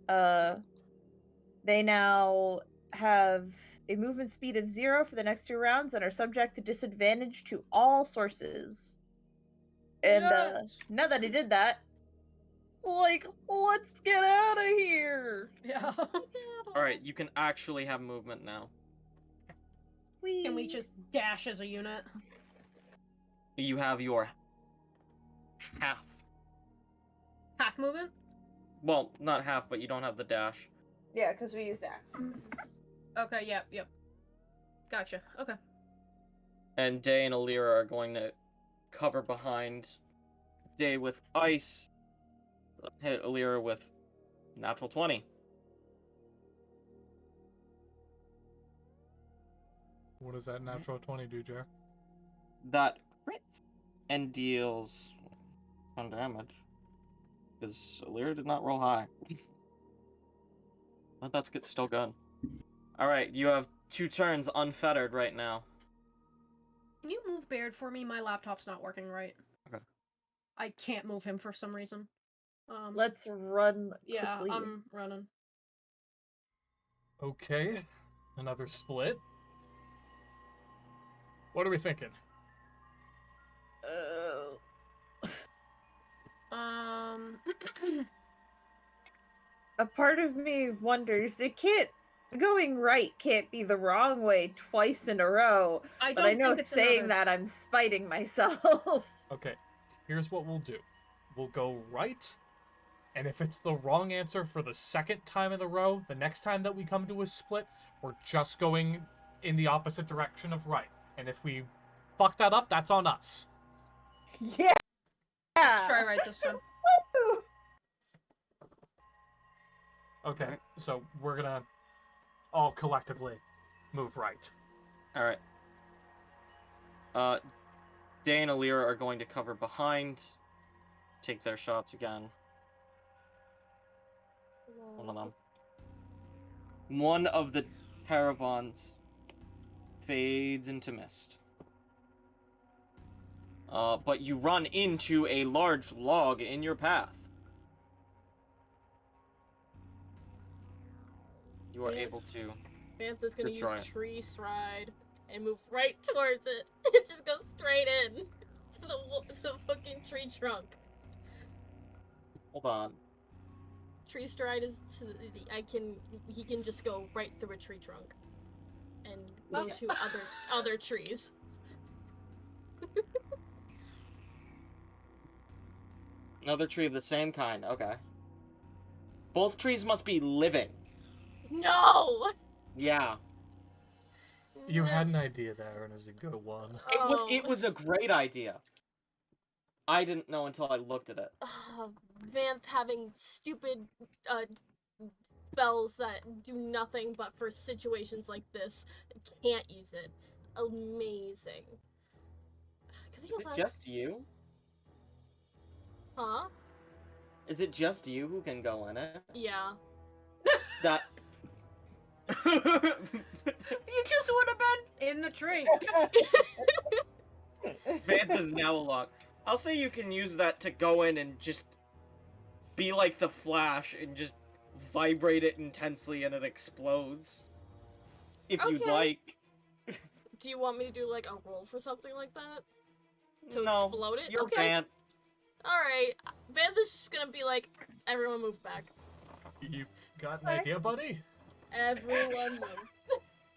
They now have a movement speed of 0 for the next 2 rounds and are subject to disadvantage to all sources. And Yes. now that I did that, let's get out of here. Yeah. Alright, you can actually have movement now. Can we just dash as a unit? You have your half. Half movement? Well, not half, but you don't have the dash. Yeah, because we use that. Okay, yep. Gotcha, okay. And Day and Alira are going to cover behind Day with ice. Hit Alira with natural 20. What does that natural 20 do, Jer? That crits and deals 1 damage. Because Alira did not roll high. But that's still good. Alright, you have 2 turns unfettered right now. Can you move Baird for me? My laptop's not working right. Okay. I can't move him for some reason. Let's run Yeah, quickly. I'm running. Okay, another split. What are we thinking? A part of me wonders, going right can't be the wrong way twice in a row. I But don't I know think it's saying another... that I'm spiting myself. Okay, here's what we'll do. We'll go right, and if it's the wrong answer for the second time in a row, the next time that we come to a split, we're just going in the opposite direction of right. And if we fuck that up, that's on us. Yeah. try right this time. Okay, so we're gonna all collectively move right. All right. Day and Alira are going to cover behind, take their shots again. One of them. One of the caravans fades into mist. But you run into a large log in your path. You are able to. Bantha's gonna Destroy use it. tree stride and move right towards it. It just goes straight in to the fucking tree trunk. Hold on. Tree stride is to he can just go right through a tree trunk and go Okay. to other trees. Another tree of the same kind. Okay. Both trees must be living. No! Yeah. You No. had an idea there, and it was a good one. It was a great idea. I didn't know until I looked at it. Vanth having stupid spells that do nothing but for situations like this. Can't use it. Amazing. Because he Is also it just you? Huh? Is it just you who can go in it? Yeah. That. You just would have been in the tree. Vanth is now locked. I'll say you can use that to go in and just be like the Flash and just vibrate it intensely and it explodes. If you'd Okay. like. Do you want me to do like a roll for something like that? To No, explode it? You're Okay. Vanth. Alright. Vanth is just gonna be like, everyone move back. You got an idea, buddy? Everyone move.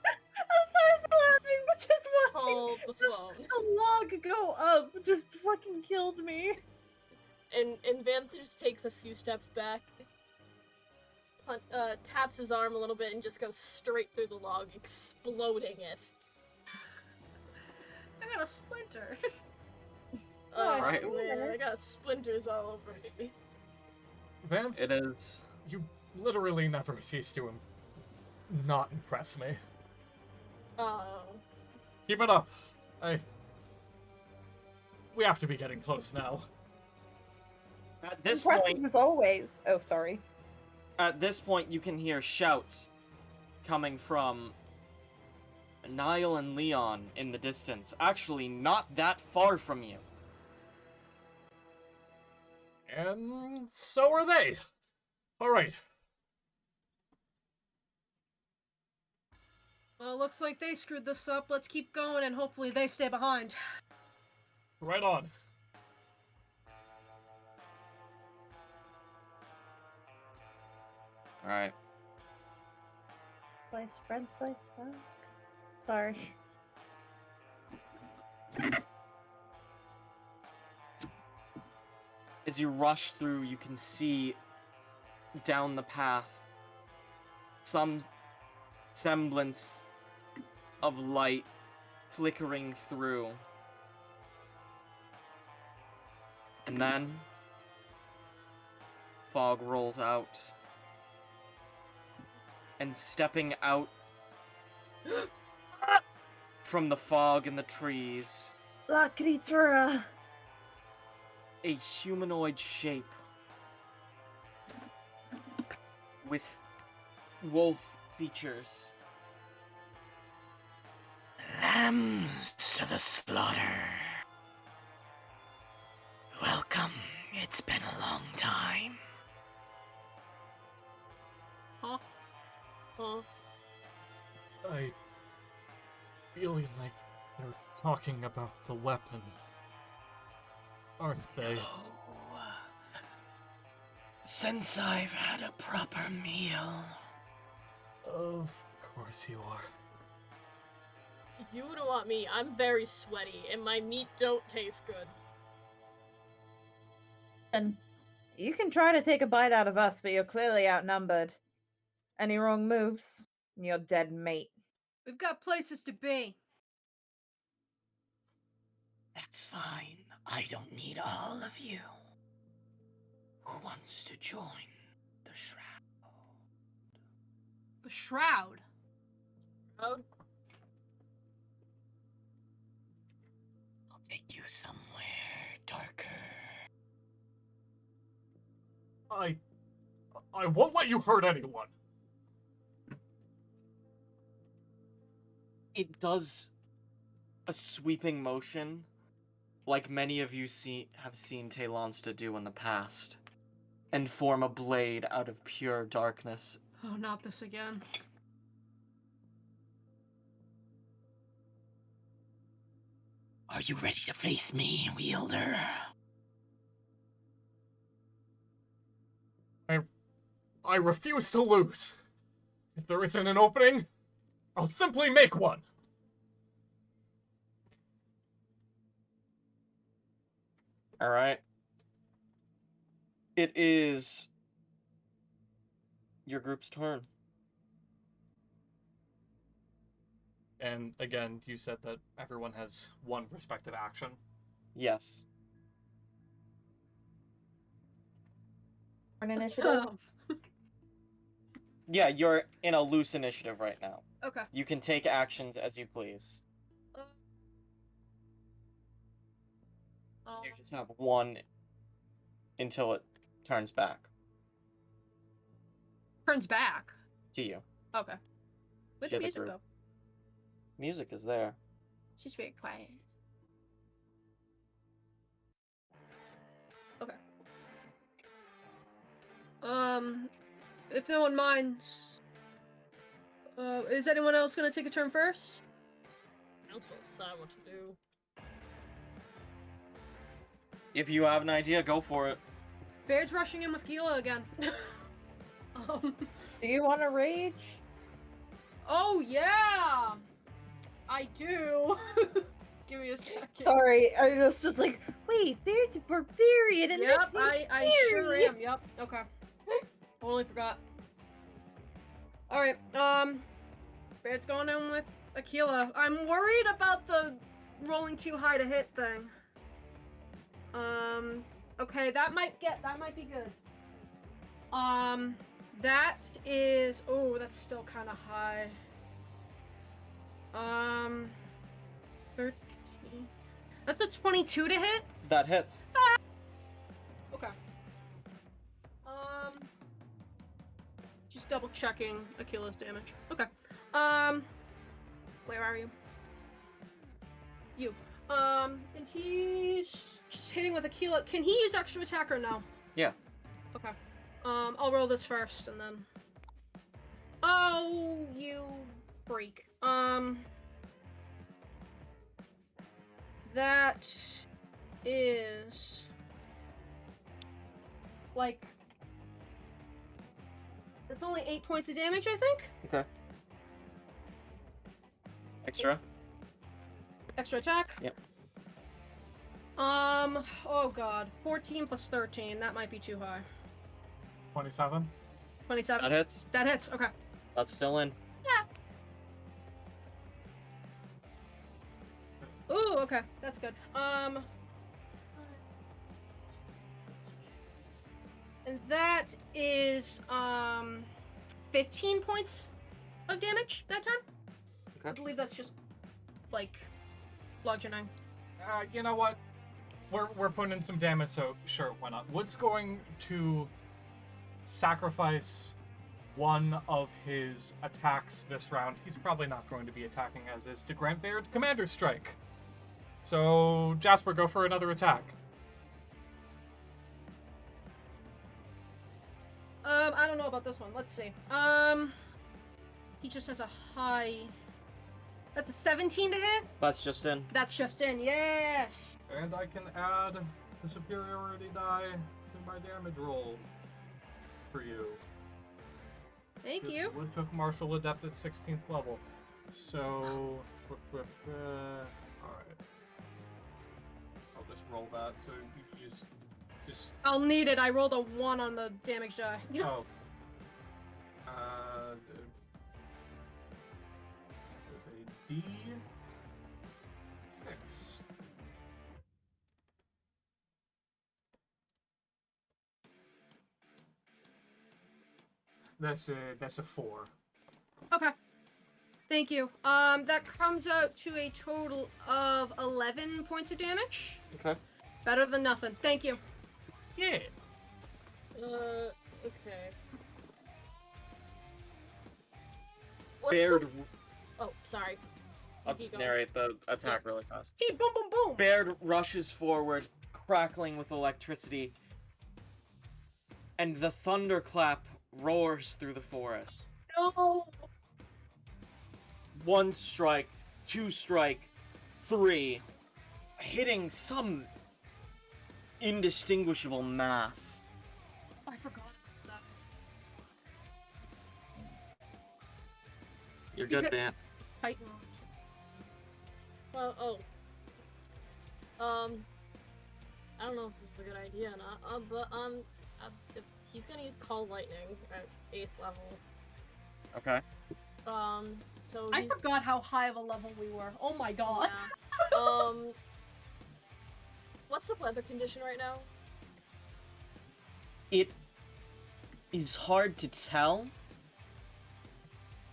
I'm sorry for laughing, but just watching Hold the phone. the log go up just fucking killed me. And Vanth just takes a few steps back, taps his arm a little bit, and just goes straight through the log, exploding it. I got a splinter. Oh Right. man, I got splinters all over me. Vanth, It is. you literally never cease to not impress me. Oh. Keep it up. We have to be getting close now. At this Impressive point, as always. Oh, sorry. At this point, you can hear shouts coming from Niall and Leon in the distance. Actually, not that far from you. And so are they. Alright. Well, looks like they screwed this up. Let's keep going and hopefully they stay behind. Right on. Alright. Slice bread, slice fuck. Sorry. As you rush through, you can see down the path some semblance of light flickering through. And then fog rolls out. And stepping out from the fog and the trees, La creatura. a humanoid shape with wolf features. Lambs to the slaughter. Welcome. It's been a long time. Huh? I feel like they're talking about the weapon. Aren't they? Oh, since I've had a proper meal. Of course you are. You wouldn't want me. I'm very sweaty, and my meat don't taste good. And you can try to take a bite out of us, but you're clearly outnumbered. Any wrong moves, and you're dead mate. We've got places to be. That's fine. I don't need all of you. Who wants to join the shroud? The shroud. Oh, I'll take you somewhere darker. I won't let you hurt anyone. It does a sweeping motion, like many of you have seen Taylonsta do in the past, and form a blade out of pure darkness. Oh, not this again. Are you ready to face me, wielder? I refuse to lose. If there isn't an opening, I'll simply make one. Alright. It is your group's turn. And again, you said that everyone has one respective action. Yes. An initiative. Yeah, you're in a loose initiative right now. Okay. You can take actions as you please. You just have one until it turns back Turns back. to you. Okay. Where'd the Yeah, the music group. go? Music is there. She's very quiet. Okay. If no one minds, is anyone else gonna take a turn first? council decide what to do. If you have an idea, go for it. Bear's rushing in with Gila again. Do you want to rage? Oh yeah, I do. Give me a second. Sorry, I was just like, wait, there's a barbarian and Yep, this is I sure am. Yep. Okay. Totally forgot. All right. Bear's going in with Aquila. I'm worried about the rolling too high to hit thing. Okay, that might be good. That is, oh, that's still kind of high. 13. That's a 22 to hit? That hits. Okay. Just double checking Aquila's damage. Okay. Where are you? You. And he's just hitting with Aquila. Can he use extra attack or no? Yeah. Okay. I'll roll this first and then. Oh, you freak. That is like that's only 8 points of damage, I think. Okay. Extra? Extra attack. Yep. Oh god. 14 plus 13. That might be too high. 27. 27. That hits. That hits. Okay. That's still in. Ooh, okay. That's good. And that is 15 points of damage that time. I Okay. believe that's just like bludgeoning. You know what? We're putting in some damage, so sure, why not? Wood's going to sacrifice one of his attacks this round. He's probably not going to be attacking as is to grant Baird Commander Strike. So, Jasper, go for another attack. I don't know about this one. Let's see. He just has a high. That's a 17 to hit. That's just in. That's just in. Yes. And I can add the superiority die to my damage roll for you. Thank This you. Wood took Martial Adept at 16th level. So, alright. I'll just roll that, so you just I'll need it. I rolled a 1 on the damage die. oh. There's a D6. That's a 4. Okay. Thank you. That comes out to a total of 11 points of damage. Okay. Better than nothing. Thank you. Yeah. Okay. What's Baird, Oh, sorry. I'll keep just going. narrate the attack really fast. Hey, boom, boom, boom. Baird rushes forward, crackling with electricity, and the thunderclap roars through the forest. No. 1 strike, 2 strike, 3, hitting some indistinguishable mass. I forgot that. You're good, man. Titan. Well, I don't know if this is a good idea or not, but, if he's gonna use Call Lightning at 8th level. Okay. So I he's... forgot how high of a level we were. Oh my god. Yeah. What's the weather condition right now? It is hard to tell,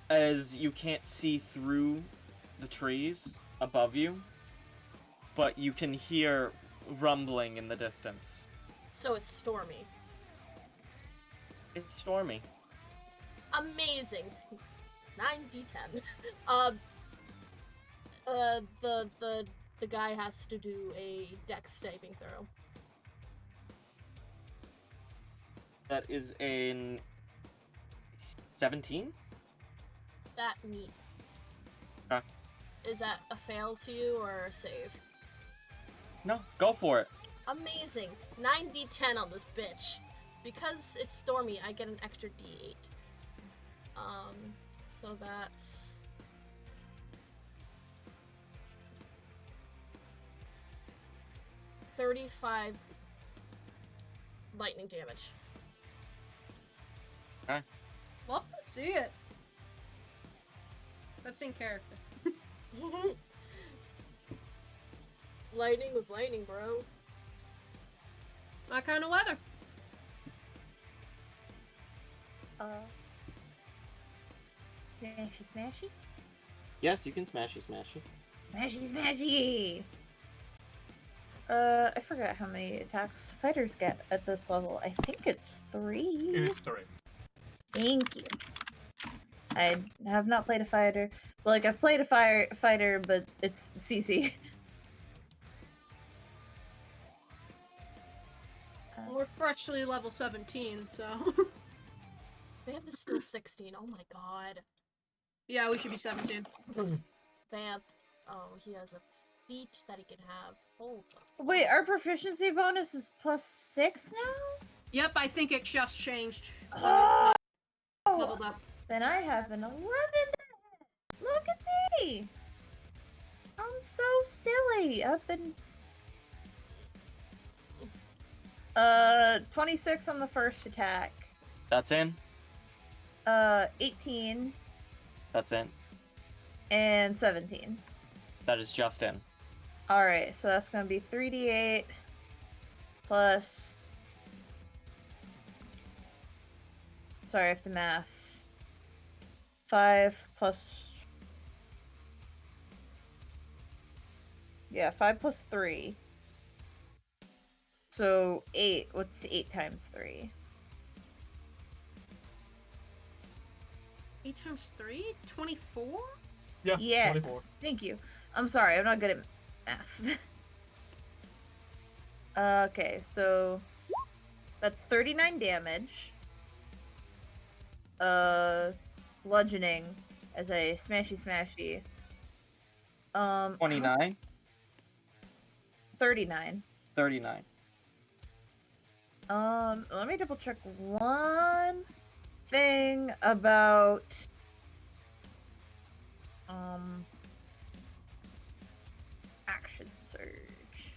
as you can't see through the trees above you, but you can hear rumbling in the distance. So it's stormy. It's stormy. Amazing. 9d10. The guy has to do a dex saving throw. That is in 17? That neat. Okay. Is that a fail to you or a save? No, go for it. Amazing. 9d10 on this bitch. Because it's stormy, I get an extra d8. So that's... $35 lightning damage. Okay. Love to see it. That's in character. Lightning with lightning, bro. My kind of weather. Smashy, smashy? Yes, you can smashy. Smashy, smashy! I forgot how many attacks fighters get at this level. I think it's 3. It is 3. Thank you. I have not played a fighter. Well, like, I've played a fighter, but it's CC. We're freshly level 17, so. Bam is still 16. Oh my god. Yeah, we should be 17. Bam. Oh, he has a feat that he can have. Hold on. Wait, our proficiency bonus is +6 now? Yep, I think it just changed. Oh! It's leveled up. Then I have an 11. Look at me! I'm so silly. I've been 26 on the first attack. That's in. 18 That's in. and 17. That is just in. Alright, so that's gonna be 3d8 plus... Sorry, I have to math. 5 plus... Yeah, 5 plus 3. So 8. What's 8 times 3? 8 times 3? 24? Yeah. 24. Thank you. I'm sorry, I'm not good at math. Okay, so that's 39 damage. Bludgeoning as a smashy. 29? 39. 39. Let me double check one thing about action surge.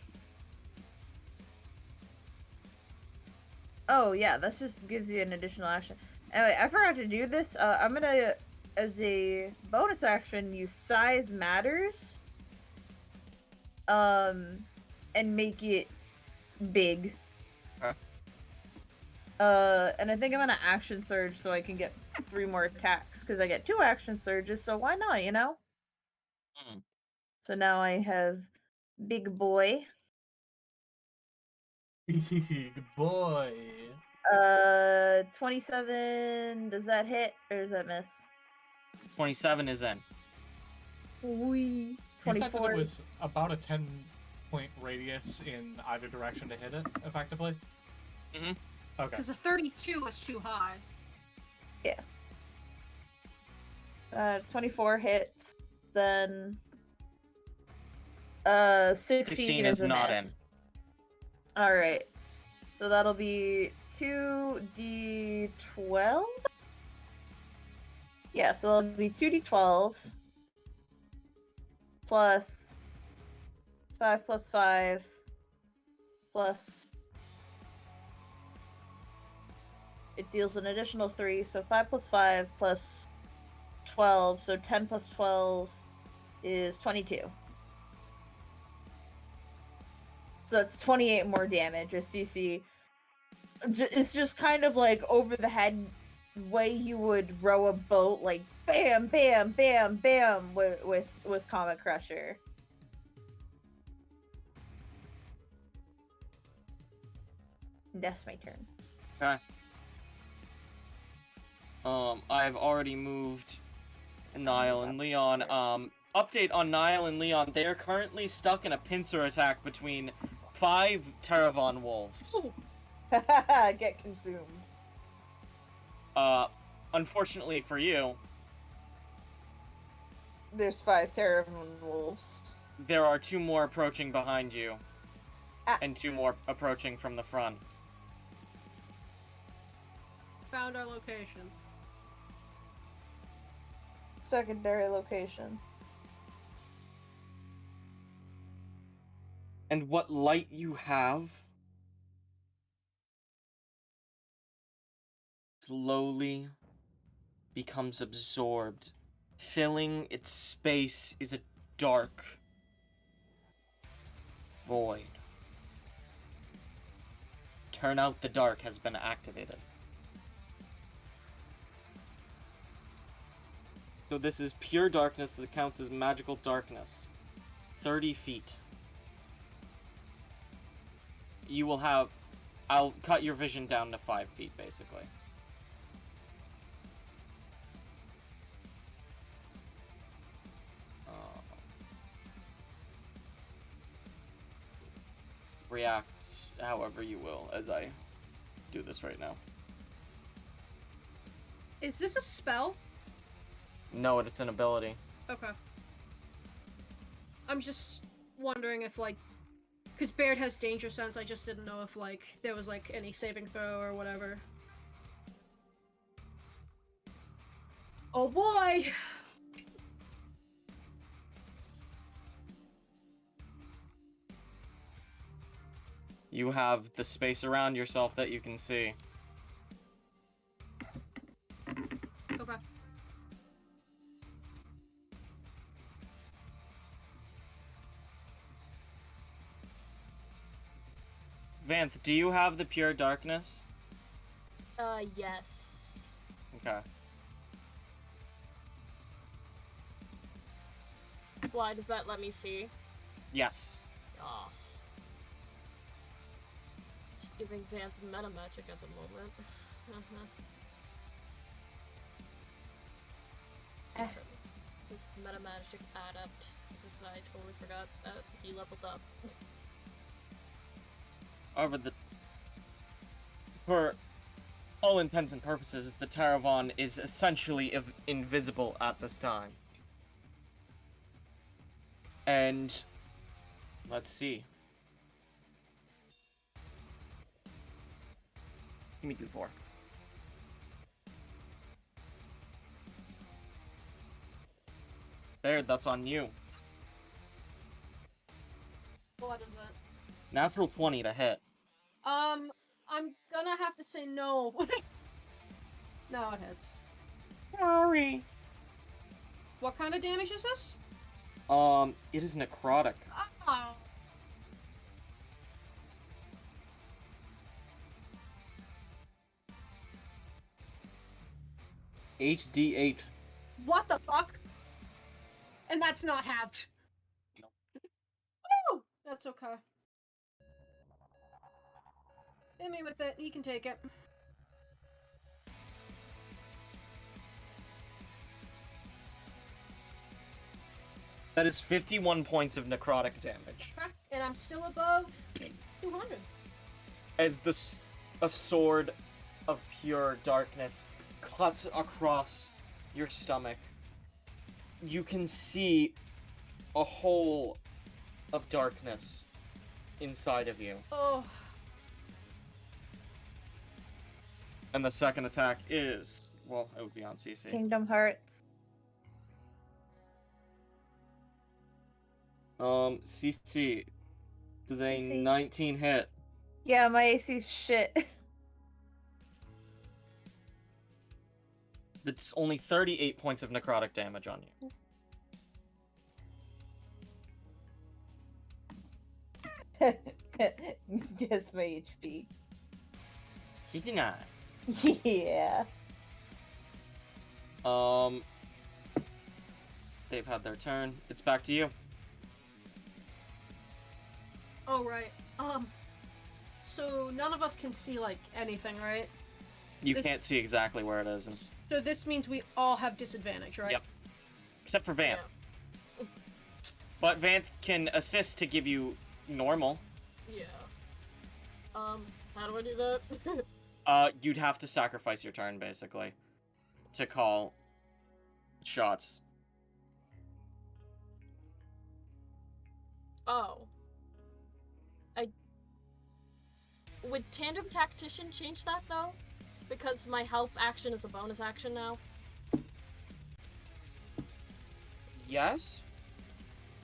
Oh yeah, this just gives you an additional action. Anyway, I forgot to do this. I'm gonna, as a bonus action, use size matters. And make it big. Okay. And I think I'm gonna action surge so I can get 3 more attacks, because I get 2 action surges, so why not, you know? Mm. So now I have big boy. Big boy. 27, does that hit, or does that miss? 27 is in. Wee. You said that 24. it was about a 10-point radius in either direction to hit it, effectively? Mhm. Okay. Because a 32 is too high. 24 hits, then 16 16 is is a not miss. Alright. So that'll be 2d12? Yeah, so that'll be 2d12 plus 5 plus 5 plus... It deals an additional 3, so 5 plus 5 plus 12, so 10 plus 12 is 22. So that's 28 more damage, as you see. It's just kind of like over the head way you would row a boat, like bam, bam, bam, bam, with Comet Crusher. That's my turn. Okay. I've already moved Niall and Leon. Update on Niall and Leon. They are currently stuck in a pincer attack between 5 Terravon wolves. Get consumed. Unfortunately for you, There's 5 Terravan wolves. there are 2 more approaching behind you. Ah. And 2 more approaching from the front. Found our location. Secondary location. And what light you have slowly becomes absorbed. Filling its space is a dark void. Turn out the dark has been activated. So this is pure darkness that counts as magical darkness. 30 feet. You will have... I'll cut your vision down to 5 feet, basically. React however you will as I do this right now. Is this a spell? No, it's an ability. Okay. I'm just wondering if, like, because Baird has danger sense, I just didn't know if, like, there was, like, any saving throw or whatever. Oh boy! You have the space around yourself that you can see. Okay. Vanth, do you have the pure darkness? Yes. Okay. Why does that let me see? Yes. Yas. Just giving Vanth meta magic at the moment. His meta magic adept, because I totally forgot that he leveled up. However, for all intents and purposes, the Terravon is essentially invisible at this time. And let's see. Give me D4. There, that's on you. What is it? Natural 20 to hit. I'm gonna have to say no. No, it hits. Sorry. What kind of damage is this? It is necrotic. Oh. 8d8. What the fuck? And that's not halved. Nope. Oh, that's okay. Hit me with it. He can take it. That is 51 points of necrotic damage. Okay. And I'm still above 200. As a sword of pure darkness cuts across your stomach, you can see a hole of darkness inside of you. Oh. And the second attack is, well, it would be on CC. Kingdom Hearts. CC. Does a CC. 19 hit? Yeah, my AC's shit. It's only 38 points of necrotic damage on you. Guess my HP. 69. Yeah. They've had their turn. It's back to you. Oh, right. So none of us can see, like, anything, right? You This- can't see exactly where it is, and... So this means we all have disadvantage, right? Yep. Except for Vanth. Yeah. But Vanth can assist to give you normal. Yeah. How do I do that? You'd have to sacrifice your turn, basically, to call shots. Oh. Would Tandem Tactician change that, though? Because my help action is a bonus action now? Yes?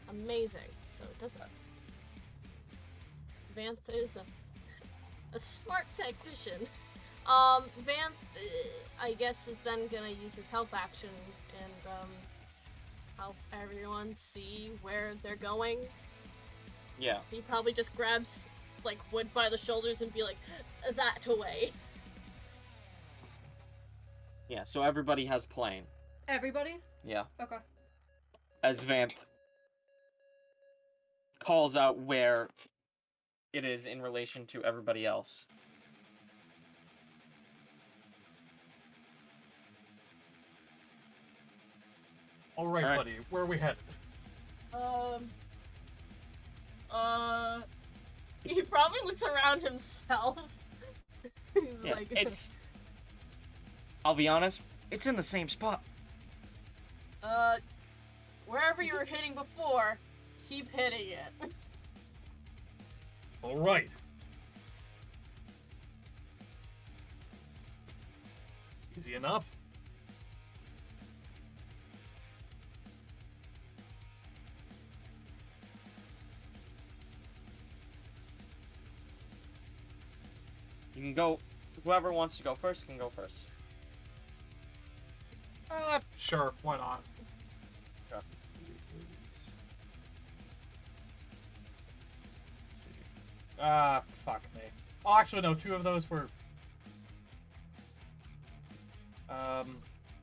Amazing. So it doesn't... Vanth is a smart tactician. Vanth, I guess, is then gonna use his help action and, help everyone see where they're going. Yeah. He probably just grabs, like, Wood by the shoulders and be like, that away. Yeah, so everybody has plane. Everybody? Yeah. Okay. As Vanth calls out where it is in relation to everybody else. Alright, Alright. buddy, where are we headed? He probably looks around himself. He's Yeah, like, it's... I'll be honest, it's in the same spot. wherever you were hitting before, keep hitting it. Alright. Easy enough. You can go... Whoever wants to go first can go first. Sure, why not? Sure. Let's see. Fuck me. Oh, actually, no, two of those were...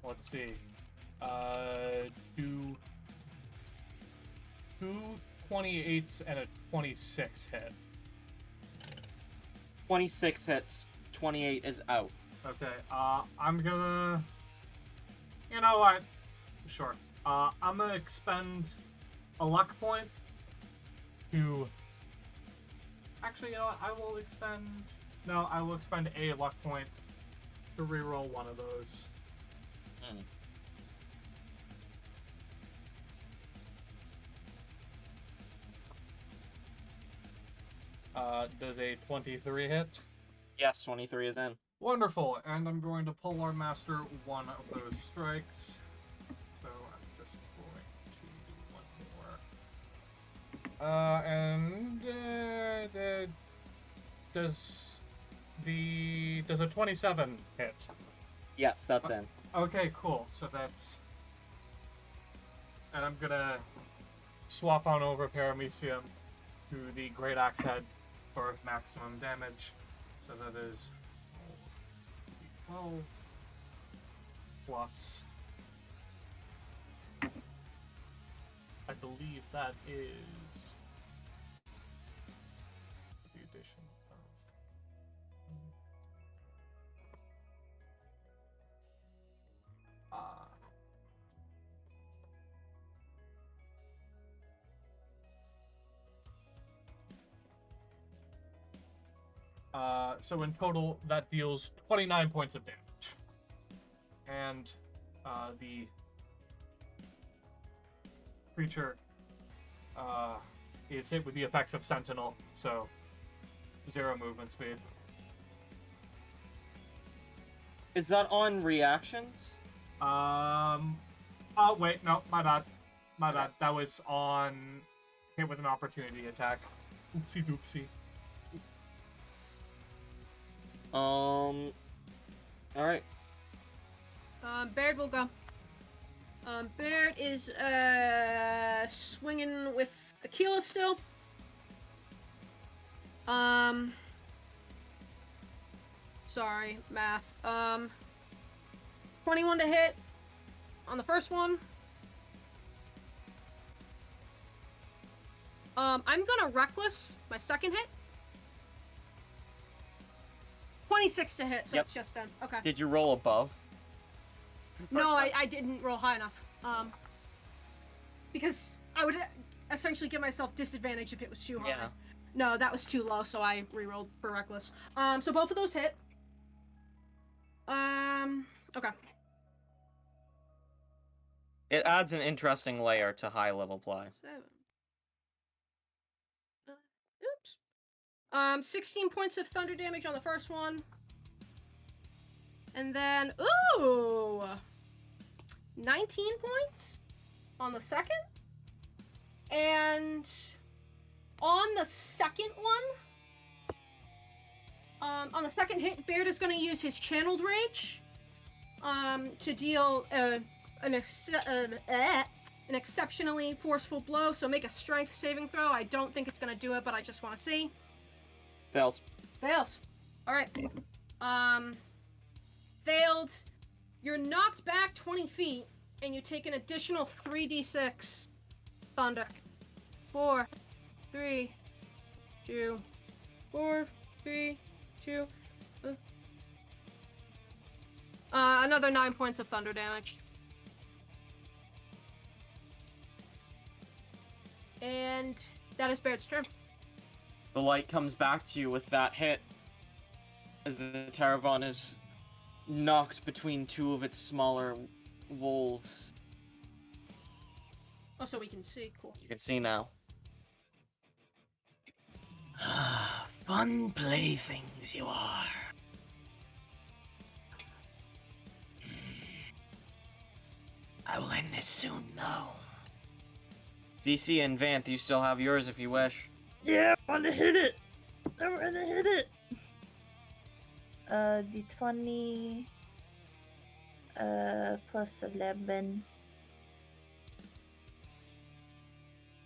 let's see. Do... Two 28s and a 26 hit. 26 hits, 28 is out. Okay, I'm gonna... You know what? Sure. I'm gonna expend a luck point to... Actually, you know what? I will expend... No, I will expend a luck point to reroll one of those. Hmm. Does a 23 hit? Yes, 23 is in. Wonderful, and I'm going to Polar Master one of those strikes. So I'm just going to do one more. Does a 27 hit? Yes, that's in. Okay, cool. So that's... And I'm gonna swap on over Paramecium to the Great Axe Head for maximum damage. So that is 12. plus. I believe that is the addition of. So in total, that deals 29 points of damage. And the creature is hit with the effects of Sentinel, so 0 movement speed. Is that on reactions? Oh, wait, no, my bad. My bad. That was on hit with an opportunity attack. Oopsie doopsie. Alright. Baird will go. Baird is swinging with Aquila still. Sorry, math. 21 to hit on the first one. I'm gonna reckless my second hit. 26 to hit, so Yep. it's just done. Okay. Did you roll above? No, I didn't roll high enough. Because I would essentially give myself disadvantage if it was too high. Yeah. No, that was too low, so I rerolled for reckless. So both of those hit. Okay. It adds an interesting layer to high level play. 7. Oops. 16 points of thunder damage on the first one. And then, ooh! 19 points on the second. And on the second one, on the second hit, Baird is going to use his channeled rage to deal an exceptionally forceful blow. So make a strength saving throw. I don't think it's going to do it, but I just want to see. Fails. Fails. All right. Failed. You're knocked back 20 feet, and you take an additional 3d6 thunder. 4, 3, 2, 4, 3, 2. Another 9 points of thunder damage. And that is Baird's turn. The light comes back to you with that hit as the Taravon is knocked between two of its smaller wolves. Oh, so we can see. Cool. You can see now. Fun playthings you are. I will end this soon, though. DC and Vanth, you still have yours if you wish. Yeah, I wanna hit it. I wanna hit it. D20. Plus 11.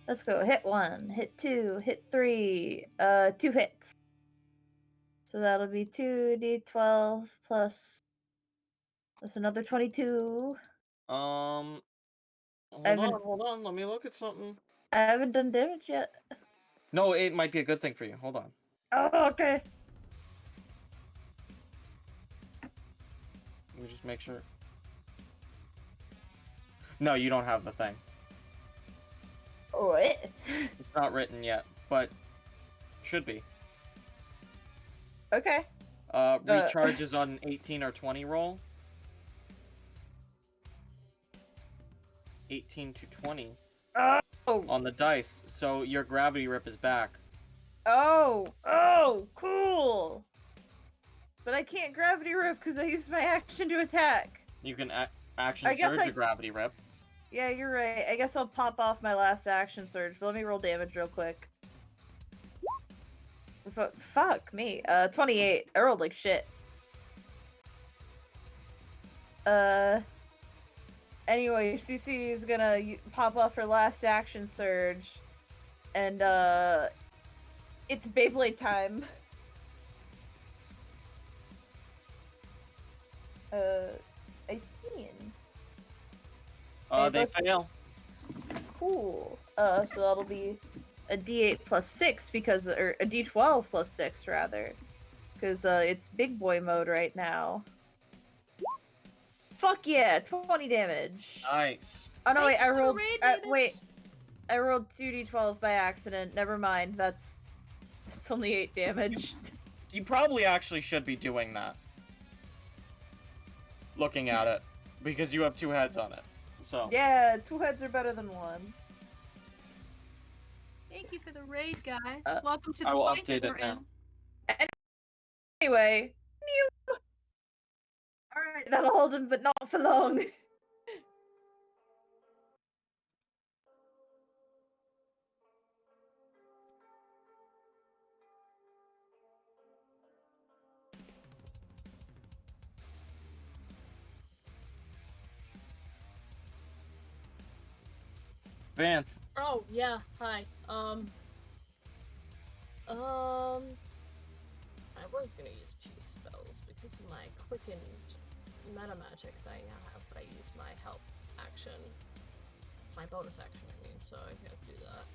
Let's go. Hit 1, hit 2, hit 3. 2 hits. So that'll be 2d12 plus. That's another 22. Hold Evan- on. Let me look at something. I haven't done damage yet. No, it might be a good thing for you. Hold on. Oh, okay. Let me just make sure. No, you don't have the thing. What? It's not written yet, but should be. Okay. Recharges on an 18 or 20 roll. 18 to 20 Oh. on the dice, so your gravity rip is back. Oh, cool. But I can't gravity rip because I used my action to attack. You can action I guess surge I- a gravity rip. Yeah, you're right. I guess I'll pop off my last action surge, but let me roll damage real quick. Fuck me. 28. I rolled like shit. Anyway, CC is gonna pop off her last action surge, and it's Beyblade time. I spin. They let's- fail. Cool. So that'll be a D8 plus 6 or a D12 plus 6 rather, because it's big boy mode right now. Fuck yeah, 20 damage. Nice. Oh no, wait, Thank you for the raid damage. wait, I rolled 2d12 by accident. Never mind. That's only 8 damage. You probably actually should be doing that. Looking at it. Because you have 2 heads on it. So. Yeah, 2 heads are better than 1. Thank you for the raid, guys. Welcome to the I will fight that update we're it now. in. Anyway. Alright, that'll hold him, but not for long. Vanth. Oh, yeah, hi. I was gonna use 2 spells because of my quickened meta magic that I now have, but I use my help action. My bonus action, I mean, so I can't do that.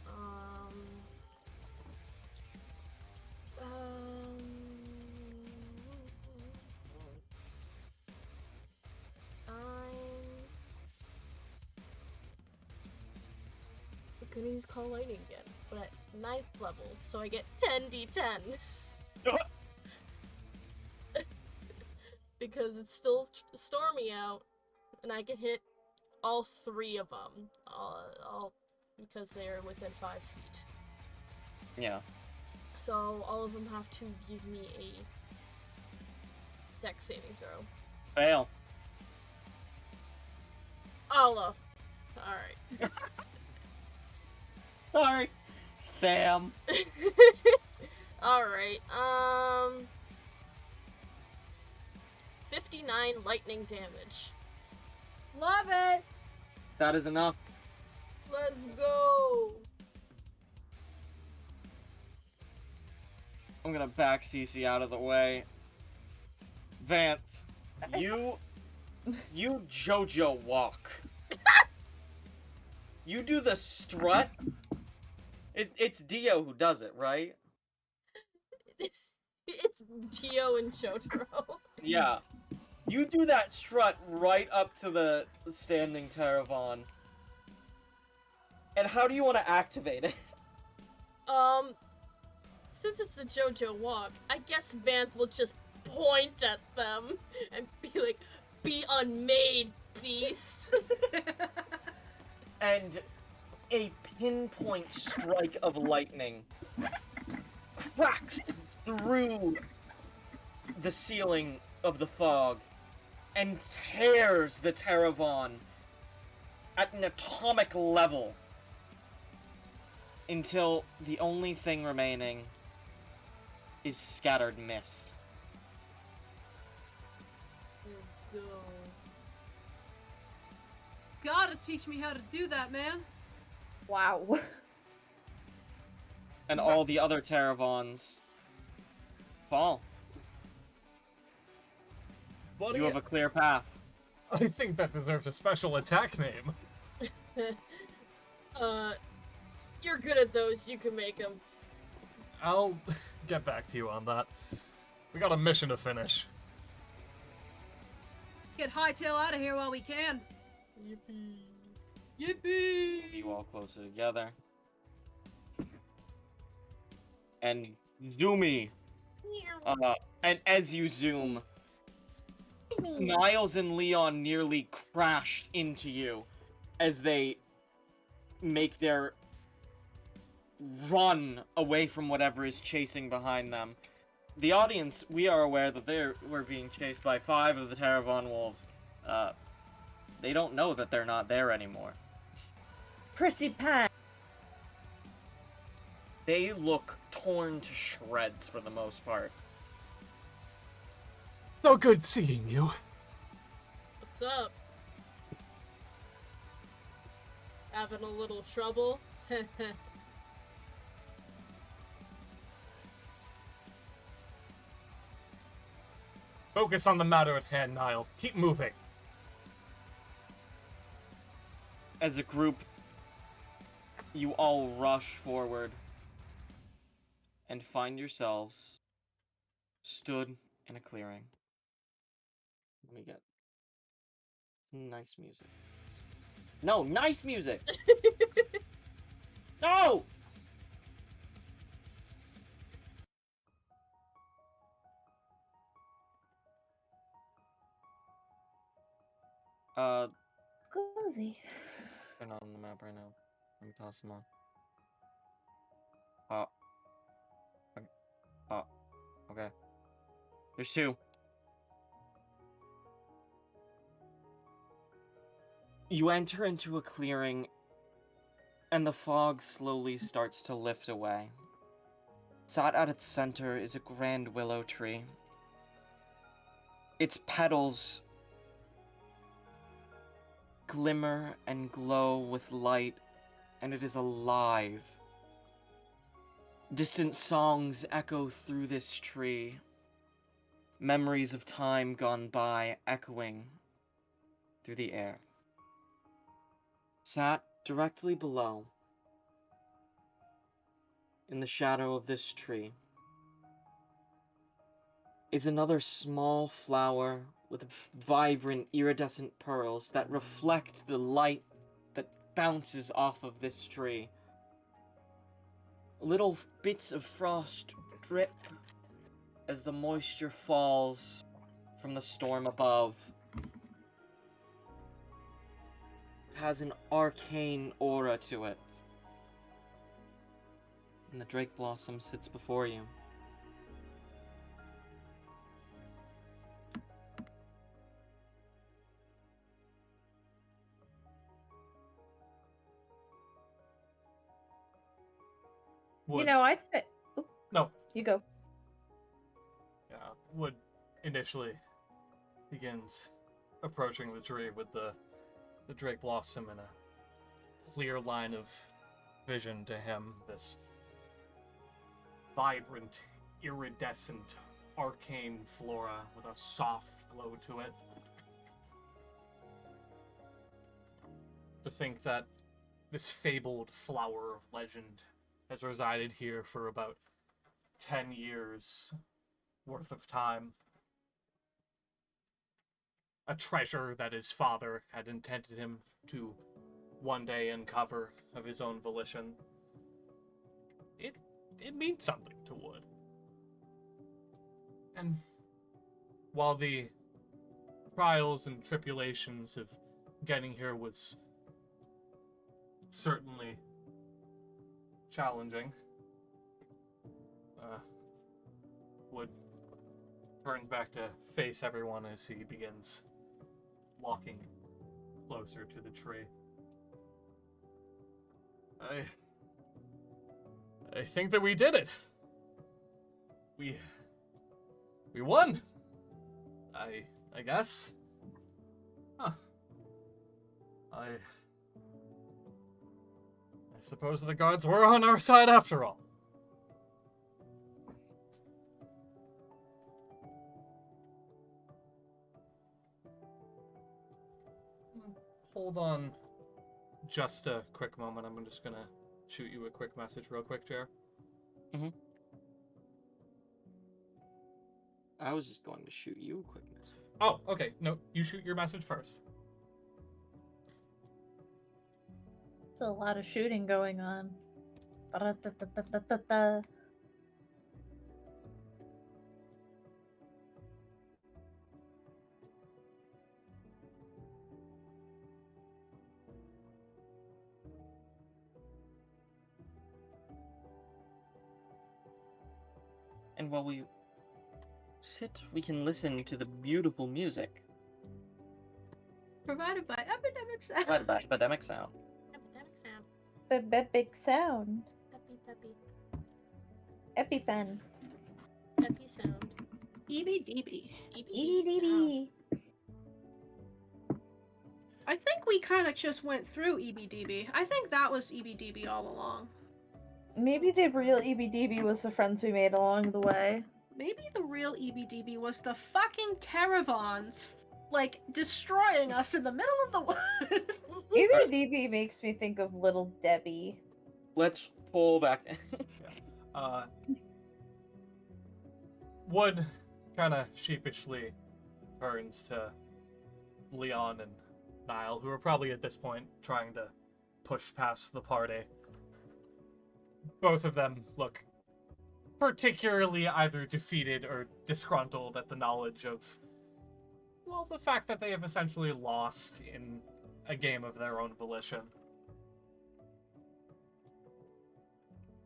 I'm gonna use Call Lightning again, but at 9th level, so I get 10d10. Because it's still stormy out, and I can hit all 3 of them, all because they are within 5 feet. Yeah. So all of them have to give me a dex saving throw. Fail. Allah. Alright. Sorry. Sam. Alright, 59 lightning damage. Love it. That is enough. Let's go! I'm gonna back Cece out of the way. Vanth, you JoJo walk. You do the strut. It's Dio who does it, right? It's Tio and Jotaro. Yeah. You do that strut right up to the standing Terravon. And how do you want to activate it? Since it's the JoJo walk, I guess Vanth will just point at them and be like, "Be unmade, beast." And a pinpoint strike of lightning cracks through the ceiling of the fog and tears the Terravon at an atomic level until the only thing remaining is scattered mist. Let's go. Gotta teach me how to do that, man. Wow. And all the other Terravons fall. Buddy, You have a clear path. I think that deserves a special attack name. You're good at those, you can make them. I'll get back to you on that. We got a mission to finish. Get Hightail out of here while we can. Yippee. Yippee! You all closer together. And Zoomy. And as you zoom, Niles and Leon nearly crash into you as they make their run away from whatever is chasing behind them. The audience, we are aware that we're being chased by 5 of the Terravon wolves. They don't know that they're not there anymore. Prissy Pat. They look torn to shreds for the most part. So good seeing you. What's up? Having a little trouble? Focus on the matter at hand, Nile. Keep moving. As a group, you all rush forward and find yourselves stood in a clearing. Let me get nice music. No, nice music! No! Cozy. They're not on the map right now. Let me toss them on. Okay. There's two. You enter into a clearing, and the fog slowly starts to lift away. Sat at its center is a grand willow tree. Its petals glimmer and glow with light, and it is alive. Distant songs echo through this tree. Memories of time gone by echoing through the air. Sat directly below, in the shadow of this tree, is another small flower with vibrant iridescent pearls that reflect the light that bounces off of this tree. Little bits of frost drip as the moisture falls from the storm above. It has an arcane aura to it. And the Drake Blossom sits before you. You know, I'd say. Oop, No. you go. Yeah, Wood initially begins approaching the tree with the Drake Blossom in a clear line of vision to him. This vibrant, iridescent, arcane flora with a soft glow to it. To think that this fabled flower of legend has resided here for about 10 years worth of time. A treasure that his father had intended him to one day uncover of his own volition. It means something to Wood. And while the trials and tribulations of getting here was certainly challenging, Wood turns back to face everyone as he begins walking closer to the tree. I think that we did it. We won. I guess. Huh. I suppose the gods were on our side after all. Hold on just a quick moment. I'm just gonna shoot you a quick message real quick, Jer. I was just going to shoot you a quick message. Oh, okay. No, you shoot your message first. There's a lot of shooting going on. Ba-da-da-da-da-da-da. And while we sit, we can listen to the beautiful music Provided by Epidemic Sound. provided by Epidemic Sound. Epidemic sound. The big sound. Peppy. EpiPen. Peppy sound. EBDB. EBD sound. I think we kind of just went through EBDB. I think that was EBDB all along. Maybe the real EBDB was the friends we made along the way. Maybe the real EBDB was the fucking Terravons, like, destroying us in the middle of the woods. ABDB makes me think of Little Debbie. Let's pull back. Wood kind of sheepishly turns to Leon and Niall, who are probably at this point trying to push past the party. Both of them look particularly either defeated or disgruntled at the knowledge of, well, the fact that they have essentially lost in a game of their own volition.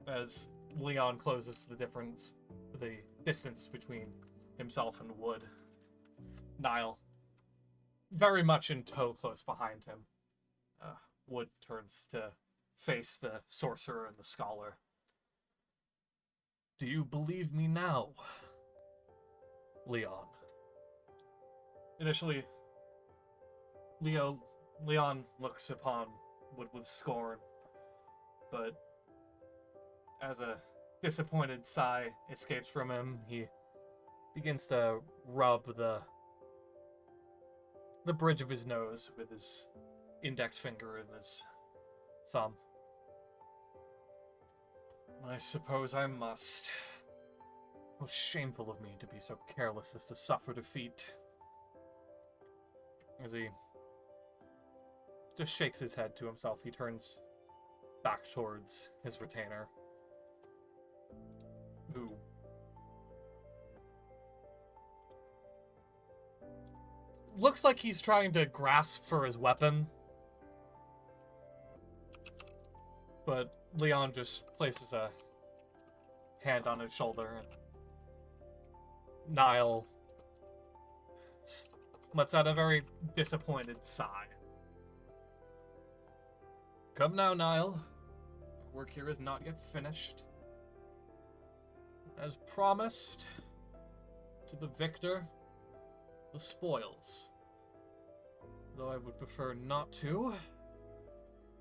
As Leon closes the distance between himself and Wood, Niall, very much in tow close behind him, Wood turns to face the sorcerer and the scholar. Do you believe me now, Leon? Initially, Leon looks upon Wood with scorn, but as a disappointed sigh escapes from him, he begins to rub the bridge of his nose with his index finger and his thumb. I suppose I must. How shameful of me to be so careless as to suffer defeat. As he just shakes his head to himself, he turns back towards his retainer, who looks like he's trying to grasp for his weapon, but Leon just places a hand on his shoulder, and Niall lets out a very disappointed sigh. Come now, Niall. Work here is not yet finished. As promised, to the victor, the spoils. Though I would prefer not to,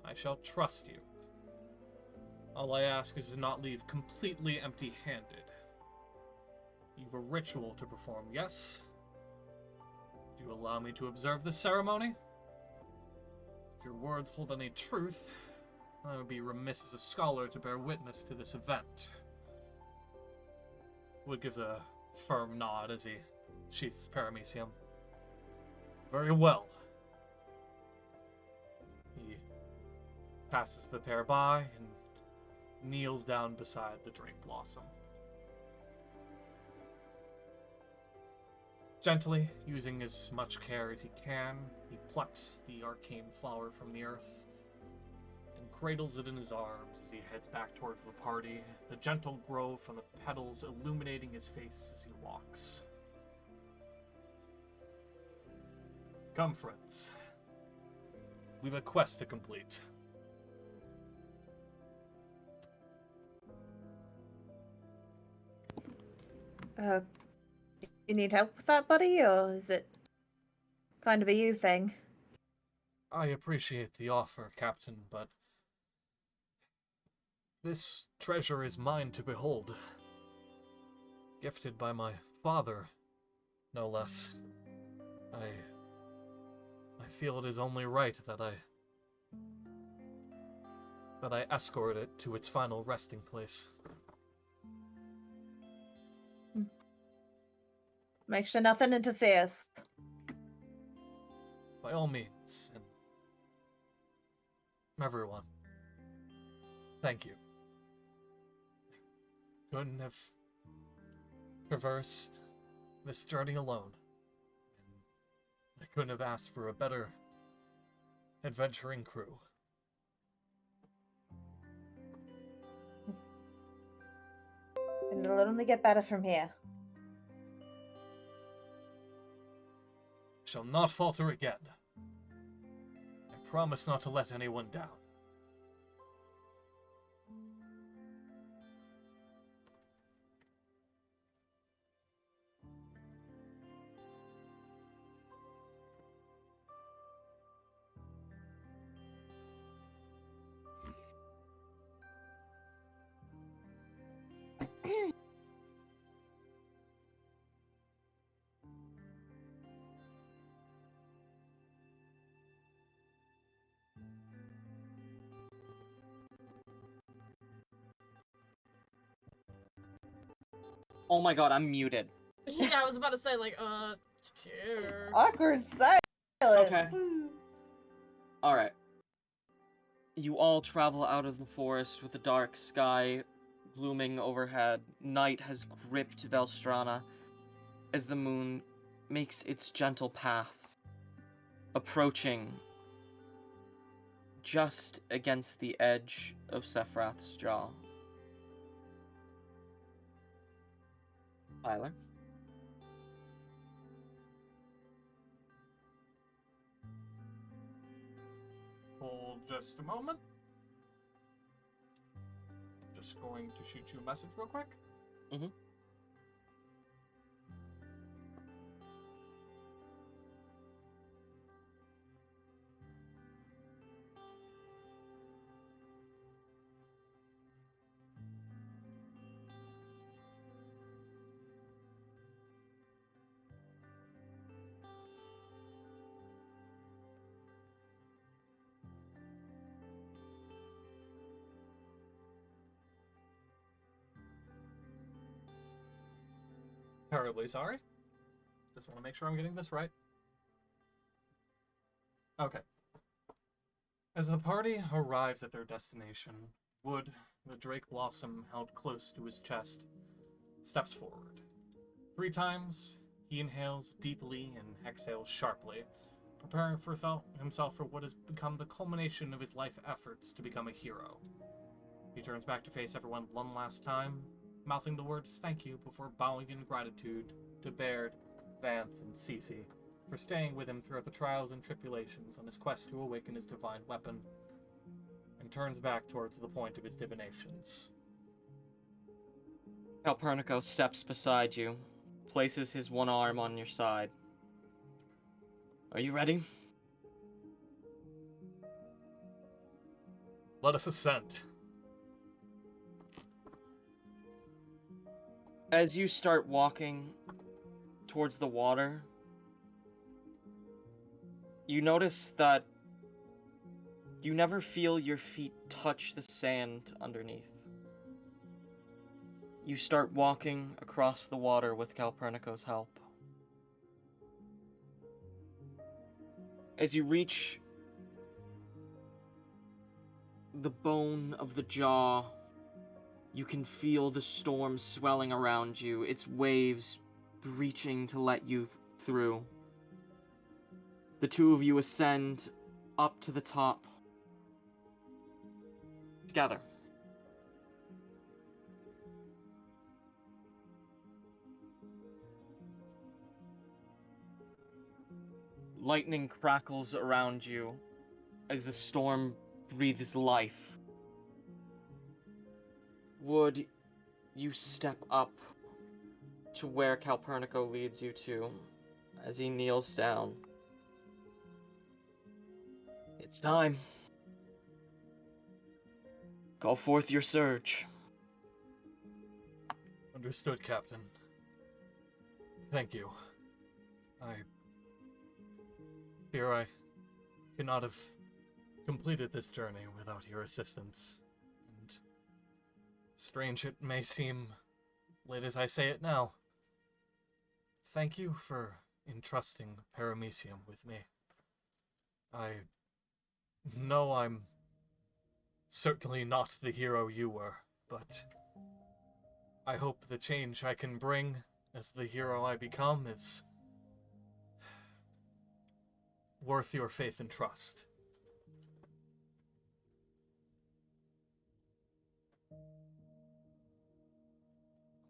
I shall trust you. All I ask is to not leave completely empty-handed. You've a ritual to perform, yes? Do you allow me to observe the ceremony? If your words hold any truth, I would be remiss as a scholar to bear witness to this event. Wood gives a firm nod as he sheaths paramecium. Very well. He passes the pair by and kneels down beside the drake blossom. Gently, using as much care as he can, he plucks the arcane flower from the earth and cradles it in his arms as he heads back towards the party, the gentle glow from the petals illuminating his face as he walks. Come, friends. We've a quest to complete. You need help with that, buddy, or is it kind of a you thing? I appreciate the offer, Captain, but this treasure is mine to behold. Gifted by my father, no less. I feel it is only right that I escort it to its final resting place. Make sure nothing interferes. By all means, and everyone, thank you. Couldn't have traversed this journey alone. I couldn't have asked for a better adventuring crew. And it'll only get better from here. Shall not falter again. I promise not to let anyone down. Oh my god, I'm muted. Yeah, I was about to say, like, chair. Awkward silence. Okay. Alright. You all travel out of the forest with a dark sky looming overhead. Night has gripped Velstrana as the moon makes its gentle path, approaching just against the edge of Sephiroth's jaw. Tyler? Hold just a moment. Just going to shoot you a message real quick. Mm-hmm. Terribly sorry. Just want to make sure I'm getting this right. Okay. As the party arrives at their destination, Wood, the Drake Blossom held close to his chest, steps forward. 3 times, he inhales deeply and exhales sharply, preparing for himself for what has become the culmination of his life efforts to become a hero. He turns back to face everyone one last time, mouthing the words thank you before bowing in gratitude to Baird, Vanth, and Cece for staying with him throughout the trials and tribulations on his quest to awaken his divine weapon, and turns back towards the point of his divinations. Calpurnico steps beside you, places his one arm on your side. Are you ready? Let us ascend. As you start walking towards the water, you notice that you never feel your feet touch the sand underneath. You start walking across the water with Calpurnico's help. As you reach the bone of the jaw, you can feel the storm swelling around you, its waves reaching to let you through. The two of you ascend up to the top together. Lightning crackles around you as the storm breathes life. Would you step up to where Calpurnico leads you to as he kneels down? It's time. Call forth your surge. Understood, Captain. Thank you. I fear I could not have completed this journey without your assistance. And strange it may seem, late as I say it now, thank you for entrusting Paramecium with me. I know I'm certainly not the hero you were, but I hope the change I can bring as the hero I become is worth your faith and trust.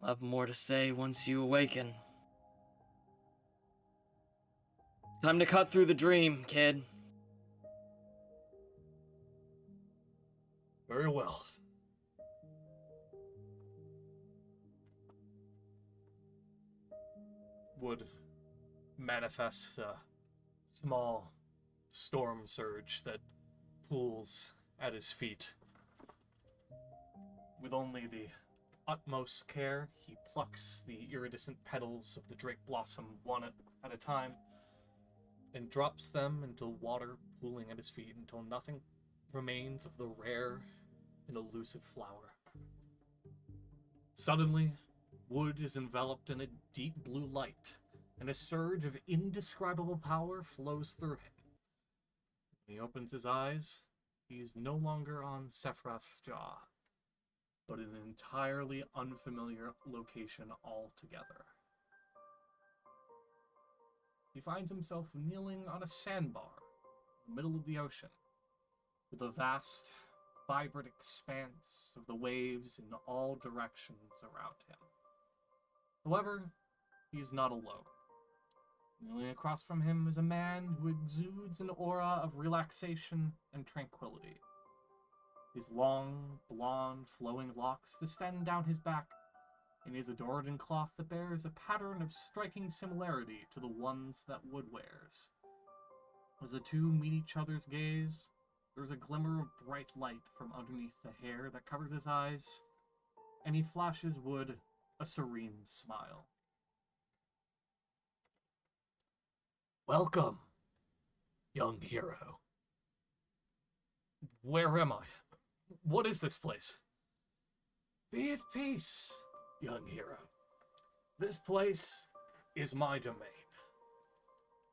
I'll have more to say once you awaken. Time to cut through the dream, kid. Very well. Wood manifests a small storm surge that pools at his feet. With only the utmost care, he plucks the iridescent petals of the Drake Blossom one at a time and drops them into water pooling at his feet until nothing remains of the rare and elusive flower. Suddenly, Wood is enveloped in a deep blue light, and a surge of indescribable power flows through him. When he opens his eyes, he is no longer on Sephiroth's jaw, but in an entirely unfamiliar location altogether. He finds himself kneeling on a sandbar in the middle of the ocean, with a vast, vibrant expanse of the waves in all directions around him. However, he is not alone. Kneeling across from him is a man who exudes an aura of relaxation and tranquility. His long, blonde, flowing locks descend down his back, and he is adorned in cloth that bears a pattern of striking similarity to the ones that Wood wears. As the two meet each other's gaze, there is a glimmer of bright light from underneath the hair that covers his eyes, and he flashes Wood a serene smile. Welcome, young hero. Where am I? What is this place? Be at peace, young hero. This place is my domain.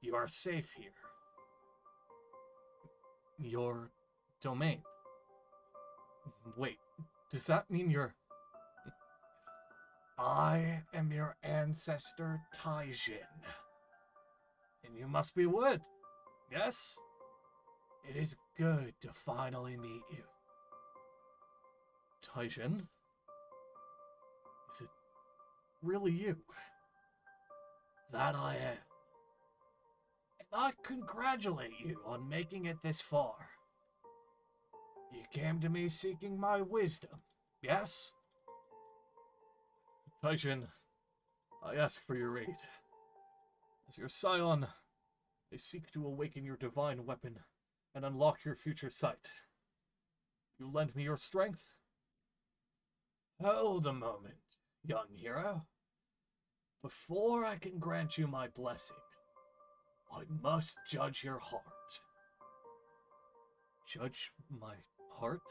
You are safe here. Your domain? Wait, does that mean you're... I am your ancestor, Taijin. And you must be Wood, yes? It is good to finally meet you. Taijin? Is it really you? That I am. And I congratulate you on making it this far. You came to me seeking my wisdom, yes? Taijin, I ask for your aid. As your scion, I seek to awaken your divine weapon and unlock your future sight. You lend me your strength? Hold a moment, young hero. Before I can grant you my blessing, I must judge your heart. Judge my heart?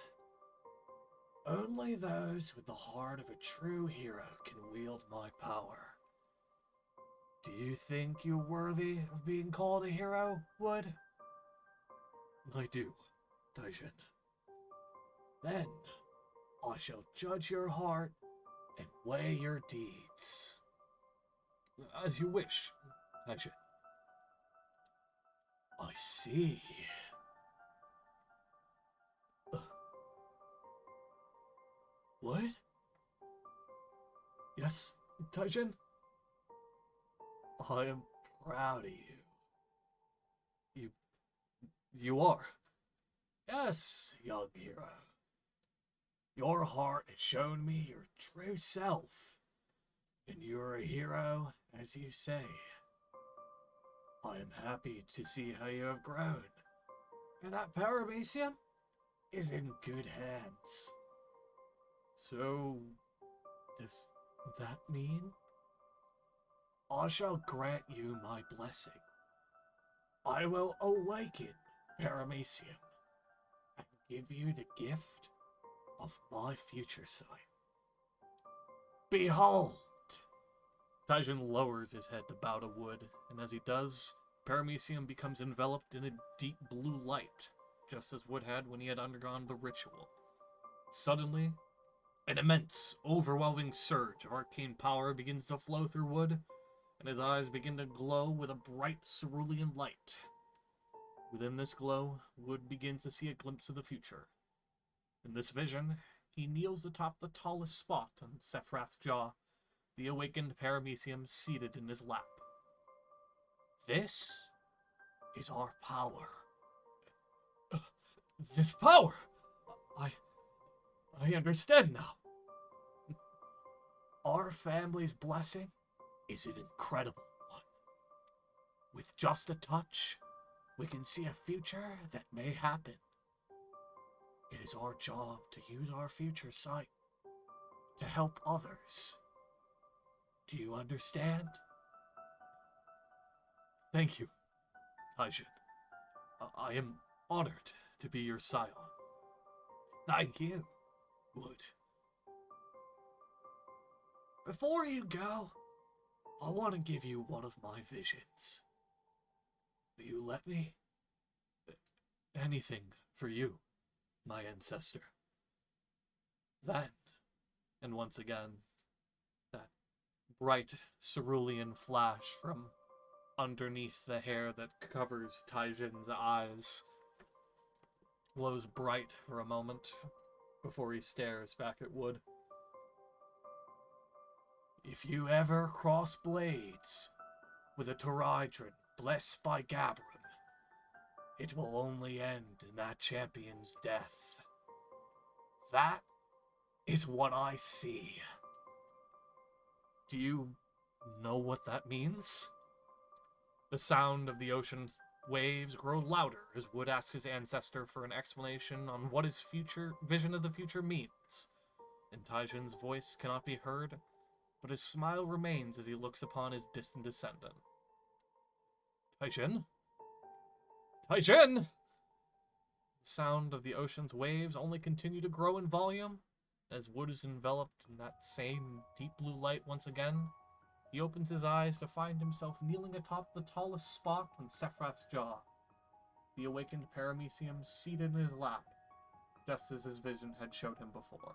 Only those with the heart of a true hero can wield my power. Do you think you're worthy of being called a hero, Wood? I do, Taijin. Then, I shall judge your heart and weigh your deeds. As you wish, Taijin. I see. What? Yes, Taijin? I am proud of you. You are. Yes, young hero. Your heart has shown me your true self, and you're a hero, as you say. I am happy to see how you have grown, and that Paramecium is in good hands. So, does that mean? I shall grant you my blessing. I will awaken Paramecium and give you the gift of my future sight. Behold! Taijin lowers his head to bow to Wood, and as he does, Paramecium becomes enveloped in a deep blue light, just as Wood had when he had undergone the ritual. Suddenly, an immense, overwhelming surge of arcane power begins to flow through Wood, and his eyes begin to glow with a bright cerulean light. Within this glow, Wood begins to see a glimpse of the future. In this vision, he kneels atop the tallest spot on Sephiroth's jaw, the awakened Paramecium seated in his lap. This is our power. This power! I understand now. Our family's blessing is an incredible one. With just a touch, we can see a future that may happen. It is our job to use our future sight to help others. Do you understand? Thank you, Taijin. I am honored to be your scion. Thank you, Wood. Before you go, I want to give you one of my visions. Will you let me? Anything for you, my ancestor. Then, and once again, that bright cerulean flash from underneath the hair that covers Taijin's eyes glows bright for a moment before he stares back at Wood. If you ever cross blades with a Toridron blessed by Gabrum, it will only end in that champion's death. That is what I see. Do you know what that means? The sound of the ocean's waves grow louder as Wood asks his ancestor for an explanation on what his vision of the future means. And Taijin's voice cannot be heard, but his smile remains as he looks upon his distant descendant. Taijin? Taijin! The sound of the ocean's waves only continue to grow in volume as Wood is enveloped in that same deep blue light once again. He opens his eyes to find himself kneeling atop the tallest spot on Sephiroth's jaw, the awakened Paramecium seated in his lap, just as his vision had showed him before.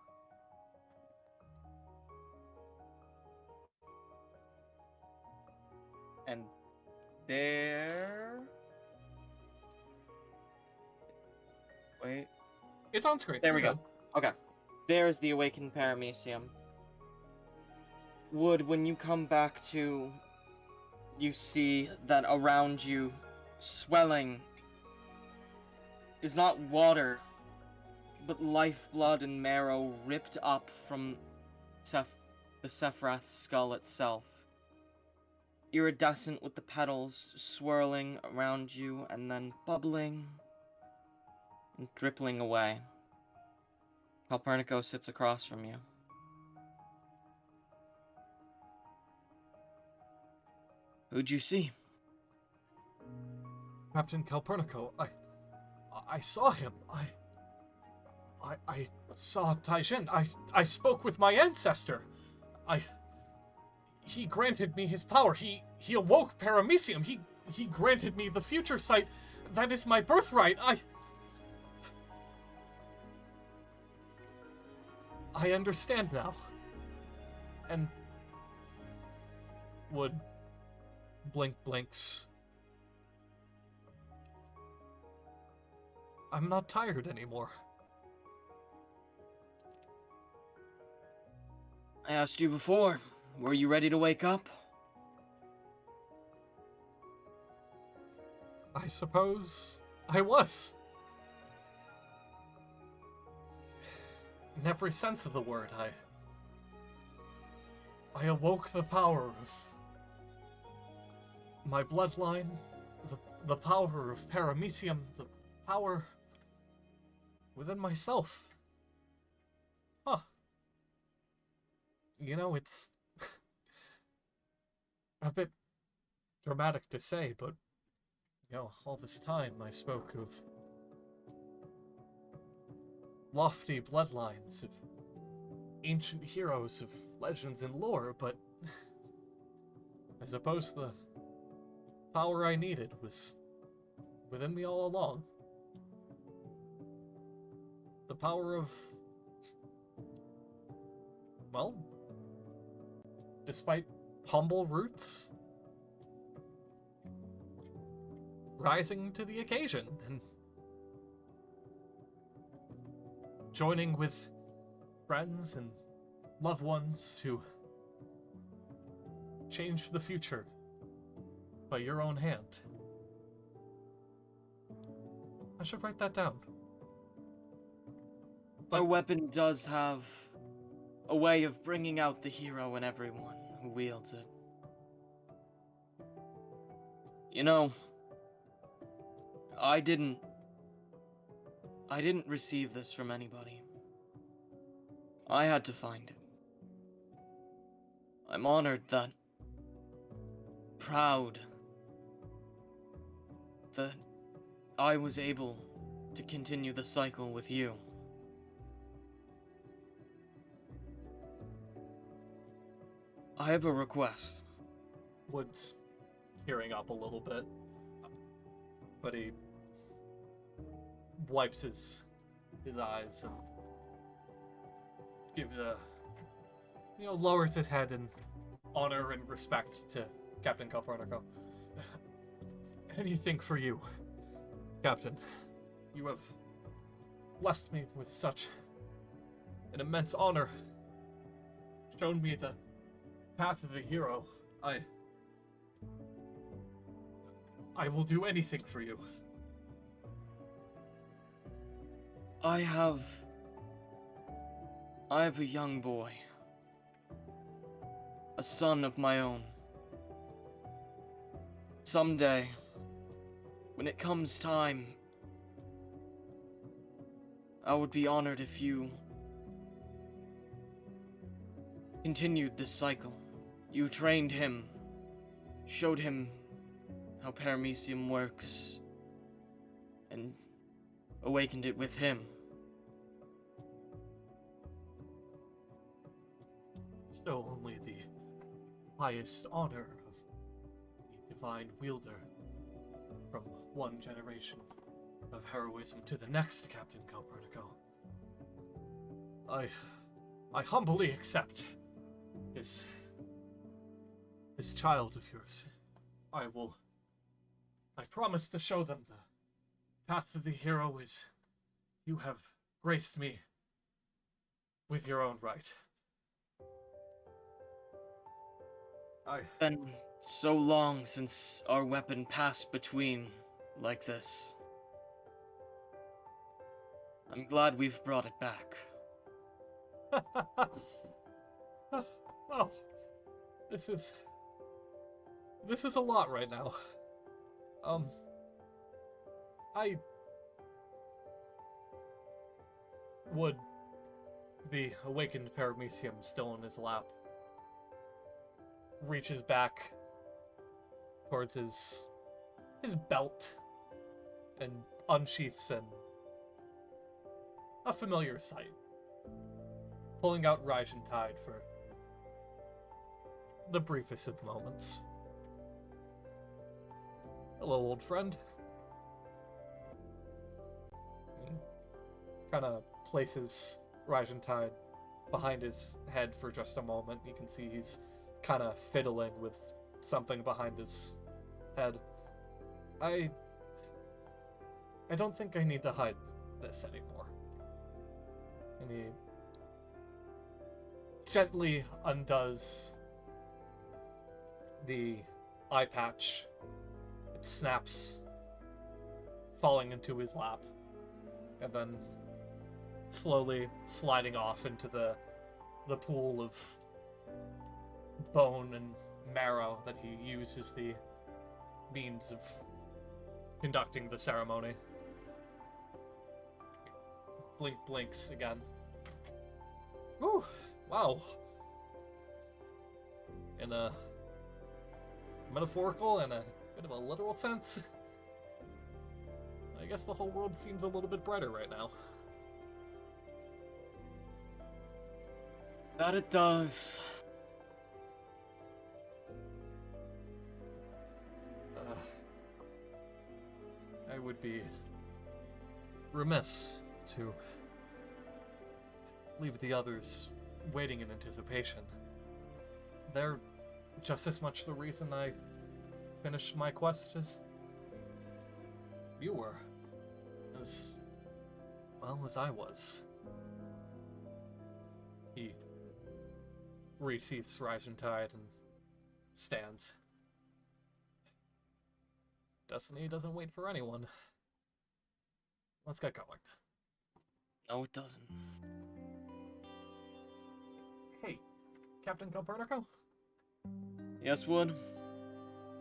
And there... Wait. It's on screen. There we You're go. Okay. There's the awakened Paramecium. Wood, when you come back to, you see that around you, swelling, is not water, but lifeblood and marrow ripped up from the Sephiroth's skull itself. Iridescent with the petals swirling around you and then bubbling and dripping away. Calpurnico sits across from you. Who'd you see? Captain Calpurnico, I saw him. I saw Taijin. I spoke with my ancestor. He granted me his power. He awoke Paramecium. He granted me the future sight. That is my birthright. I understand now. And Wood blinks. I'm not tired anymore. I asked you before. Were you ready to wake up? I suppose I was. In every sense of the word, I awoke the power of my bloodline, the power of Paramecium, the power within myself. Huh. You know, it's a bit dramatic to say, but, you know, all this time I spoke of lofty bloodlines, of ancient heroes, of legends and lore, but I suppose the power I needed was within me all along. The power of, well, despite humble roots, rising to the occasion and joining with friends and loved ones to change the future by your own hand. I should write that down. Our weapon does have a way of bringing out the hero in everyone who wields it. You know, I didn't receive this from anybody. I had to find it. I'm honored that, proud that I was able to continue the cycle with you. I have a request. Wood's tearing up a little bit, but he wipes his eyes and gives a, lowers his head in honor and respect to Captain Copernico. Anything for you, Captain. You have blessed me with such an immense honor, shown me the path of the hero. I will do anything for you. I have a young boy. A son of my own. Someday, when it comes time, I would be honored if you continued this cycle. You trained him, showed him how paramecium works, and awakened it with him. So only the highest honor of the divine wielder from one generation of heroism to the next, Captain Copernico. I humbly accept this child of yours. I promise to show them the path of the hero is you have graced me with your own right. Been so long since our weapon passed between like this. I'm glad we've brought it back. Well, this is a lot right now. Wood, the awakened paramecium still in his lap, reaches back towards his belt and unsheaths a familiar sight, pulling out Rayne Tide for the briefest of moments. Hello, old friend. Kind of places Rayne Tide behind his head for just a moment. You can see he's kind of fiddling with something behind his head. I don't think I need to hide this anymore. And he gently undoes the eye patch. It snaps, falling into his lap, and then slowly sliding off into the pool of bone and marrow that he uses the means of conducting the ceremony. Blinks again. Ooh, wow. In a metaphorical and a bit of a literal sense, I guess the whole world seems a little bit brighter right now. That it does. I would be remiss to leave the others waiting in anticipation. They're just as much the reason I finished my quest as you were. As well as I was. He resheaths Rayne Tide and stands. Destiny doesn't wait for anyone. Let's get going. No, it doesn't. Hey, Captain Copernico? Yes, Wood?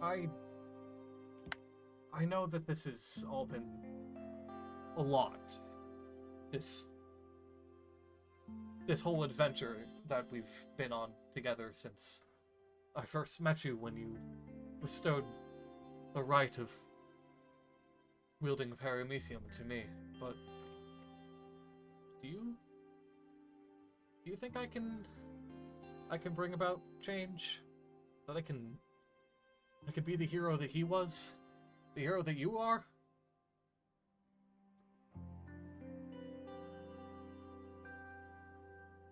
I know that this has all been a lot. This whole adventure that we've been on together since I first met you, when you bestowed the right of wielding paramecium to me, but do you think I can I can bring about change. That I can be the hero that he was. The hero that you are.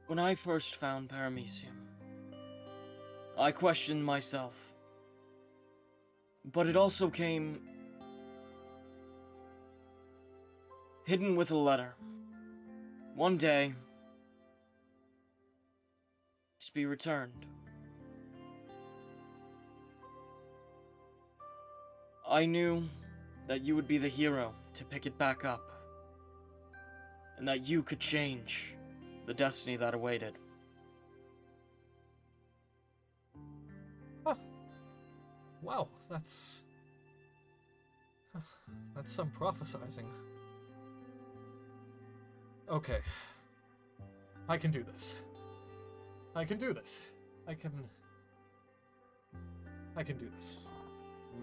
When I first found Paramecium, I questioned myself. But it also came hidden with a letter. One day, to be returned. I knew that you would be the hero to pick it back up, and that you could change the destiny that awaited. Huh. Wow, that's some prophesizing. Okay. I can do this. I can do this. I can do this.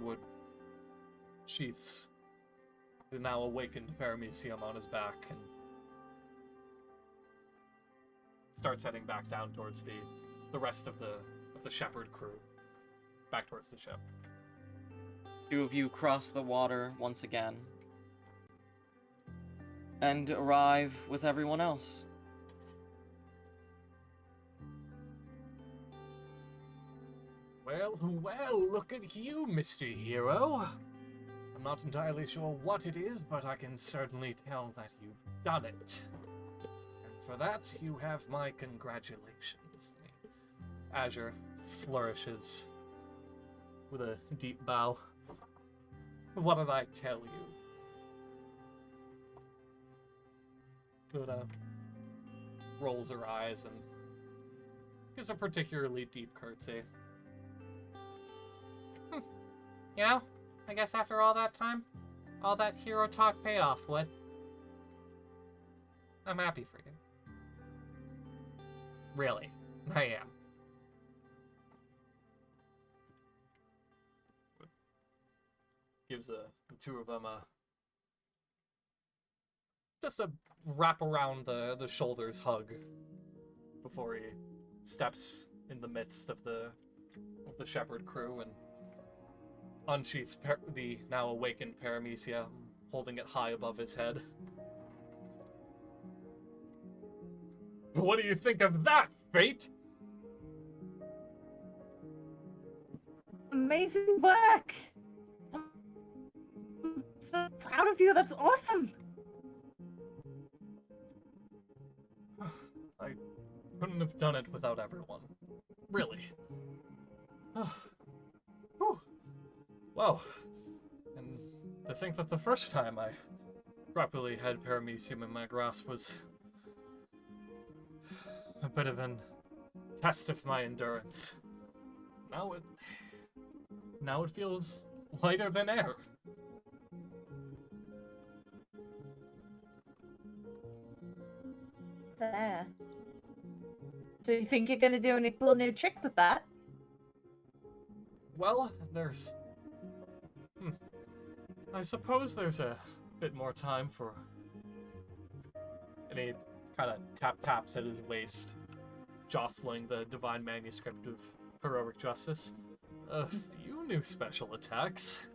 Wood sheaths the now awakened Paramecium on his back and starts heading back down towards the rest of the shepherd crew. Back towards the ship. Two of you cross the water once again and arrive with everyone else. Well, look at you, Mr. Hero. I'm not entirely sure what it is, but I can certainly tell that you've done it. And for that, you have my congratulations. Azure flourishes with a deep bow. What did I tell you? Buddha rolls her eyes and gives a particularly deep curtsy. You know, I guess after all that time, all that hero talk paid off, what? I'm happy for you. Really, I am. Gives the two of them just a wrap around the shoulders hug before he steps in the midst of the shepherd crew and unsheaths the now awakened Paramecium, holding it high above his head. What do you think of that, Fate? Amazing work! I'm so proud of you, that's awesome! I couldn't have done it without everyone. Really. Whew. Wow. And to think that the first time I properly had Paramecium in my grasp was a bit of an test of my endurance. Now it feels lighter than air. There. So you think you're gonna do any cool new tricks with that? Well, there's... I suppose there's a bit more time for... And he kind of taps at his waist, jostling the divine manuscript of heroic justice. A few new special attacks.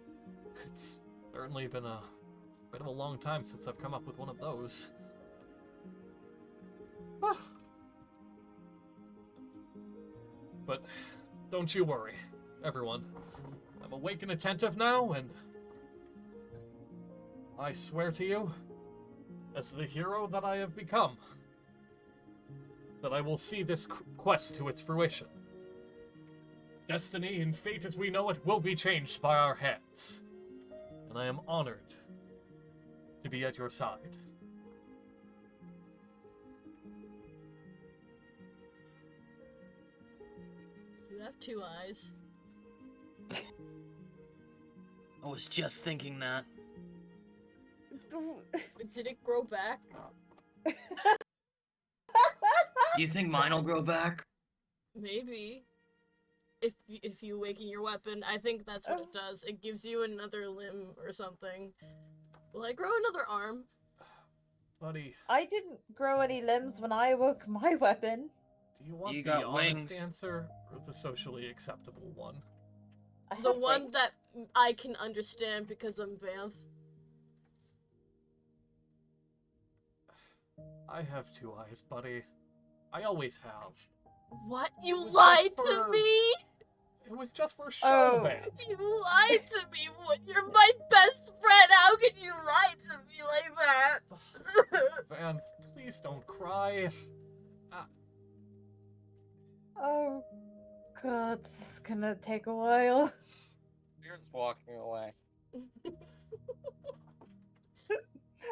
It's certainly been a bit of a long time since I've come up with one of those. But don't you worry, everyone. I'm awake and attentive now, and I swear to you, as the hero that I have become, that I will see this quest to its fruition. Destiny and fate as we know it will be changed by our hands, and I am honored to be at your side. You have two eyes. I was just thinking that. Did it grow back? Do you think mine'll grow back? Maybe. If you awaken your weapon, I think that's what it does. It gives you another limb or something. Will I grow another arm? Buddy, I didn't grow any limbs when I awoke my weapon. Do you want You the got honest wings. answer or the socially acceptable one? I The have one wings. that I can understand because I'm Vanth. I have 2 eyes, buddy. I always have. What? You was lied just to for- me? It was just for show, Oh. Van. You lied to me. What? You're my best friend. How can you lie to me like that? Van, please don't cry. Oh, God, this is gonna take a while. Beard's walking away.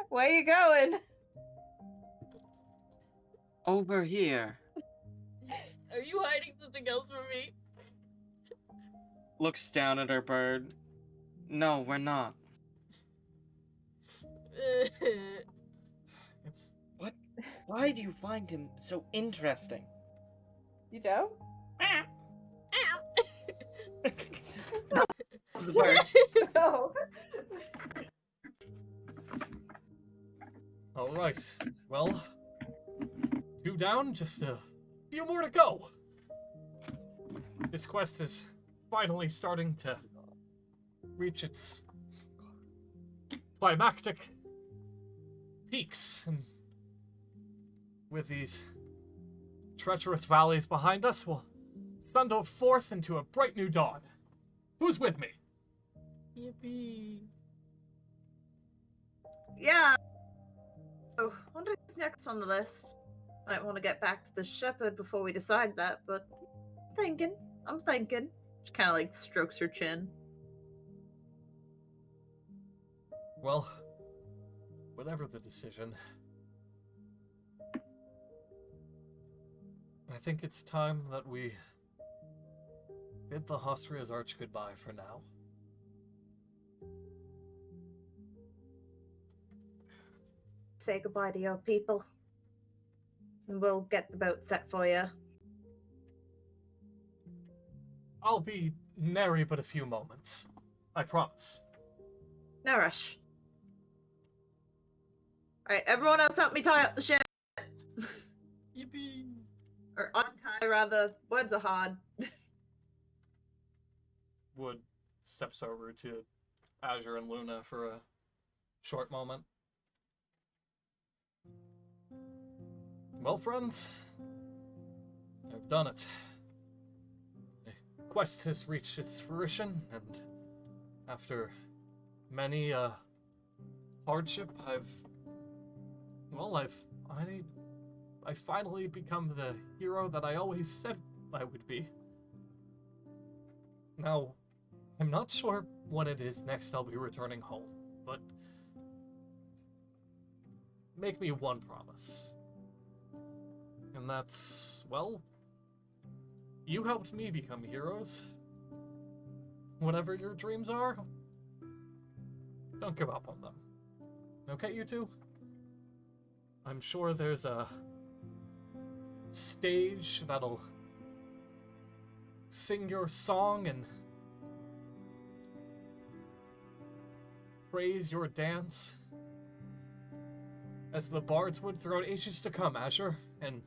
Where you going? Over here. Are you hiding something else from me? Looks down at her bird. No, we're not. It's Why do you find him so interesting? You don't? The bird. No. all right. Well, 2 down, just a few more to go. This quest is finally starting to reach its climactic peaks, and with these treacherous valleys behind us, we'll thunder forth into a bright new dawn. Who's with me? Yippee. Yeah. Oh, wonder who's next on the list. Might want to get back to the shepherd before we decide that, but I'm thinking. She kind of like strokes her chin. Well, whatever the decision, I think it's time that we bid the Hostria's arch goodbye for now. Say goodbye to your people. And we'll get the boat set for you. I'll be nary but a few moments. I promise. No rush. Alright, everyone else help me tie up the ship. Yippee. Or untie, rather. Words are hard. Wood steps over to Azure and Luna for a short moment. Well, friends, I've done it. The quest has reached its fruition, and after many hardship, I've finally become the hero that I always said I would be. Now, I'm not sure when it is next I'll be returning home, but make me one promise. And that's, well, you helped me become heroes. Whatever your dreams are, don't give up on them. Okay, you two? I'm sure there's a stage that'll sing your song and praise your dance as the bards would throughout ages to come, Azure. And,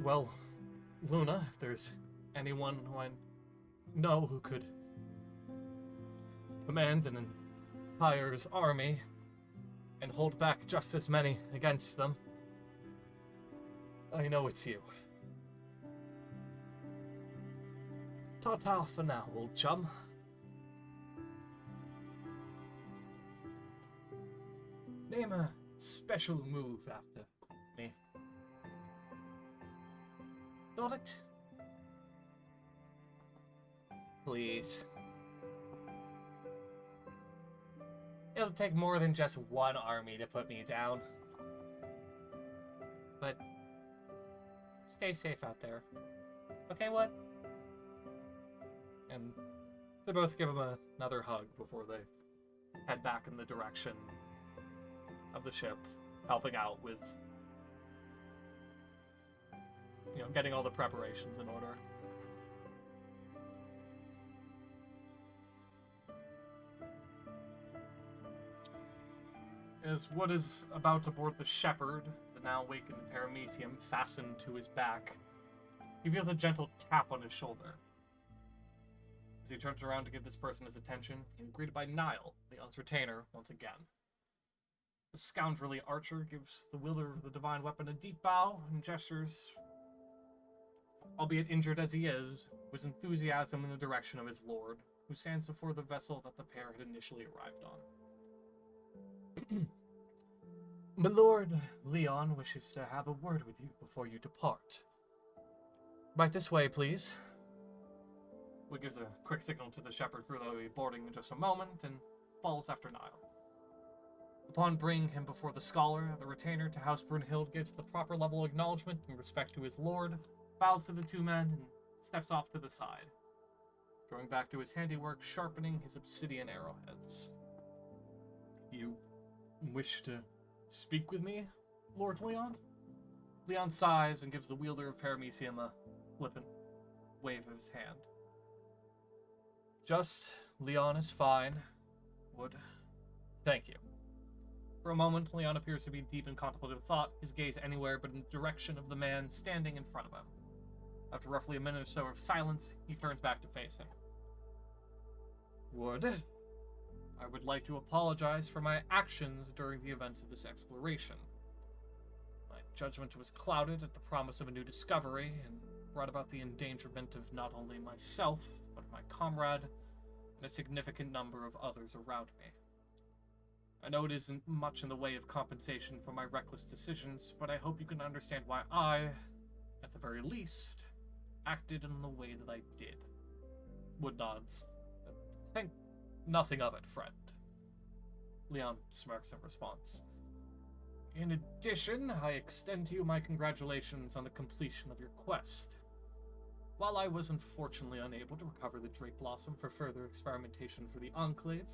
well, Luna, if there's anyone who I know who could command an entire army and hold back just as many against them, I know it's you. Ta-ta for now, old chum. Name a special move after me. Got it? Please. It'll take more than just one army to put me down. But stay safe out there. Okay, what? And they both give him another hug before they head back in the direction of the ship, helping out with, getting all the preparations in order. As Wood is about to board the Shepherd, the the now awakened paramecium fastened to his back, he feels a gentle tap on his shoulder. As he turns around to give this person his attention, he is greeted by Niall, Leon's retainer, once again. The scoundrelly archer gives the wielder of the divine weapon a deep bow and gestures, albeit injured as he is, with enthusiasm in the direction of his lord, who stands before the vessel that the pair had initially arrived on. My lord, Leon wishes to have a word with you before you depart. Right this way, please. Wood gives a quick signal to the shepherd who will be boarding in just a moment, and follows after Niall. Upon bringing him before the scholar, the retainer to House Brunhild gives the proper level of acknowledgement and respect to his lord, bows to the two men, and steps off to the side, going back to his handiwork, sharpening his obsidian arrowheads. You wish to speak with me, Lord Leon? Leon sighs and gives the wielder of paramecium a flippant wave of his hand. Just, Leon is fine. Would. Thank you. For a moment, Leon appears to be deep in contemplative thought, his gaze anywhere but in the direction of the man standing in front of him. After roughly a minute or so of silence, he turns back to face him. Wood, I would like to apologize for my actions during the events of this exploration. My judgment was clouded at the promise of a new discovery, and brought about the endangerment of not only myself, but my comrade, and a significant number of others around me. I know it isn't much in the way of compensation for my reckless decisions, but I hope you can understand why I, at the very least, acted in the way that I did. Wood nods. Think nothing of it, friend. Leon smirks in response. In addition, I extend to you my congratulations on the completion of your quest. While I was unfortunately unable to recover the Drake Blossom for further experimentation for the Enclave,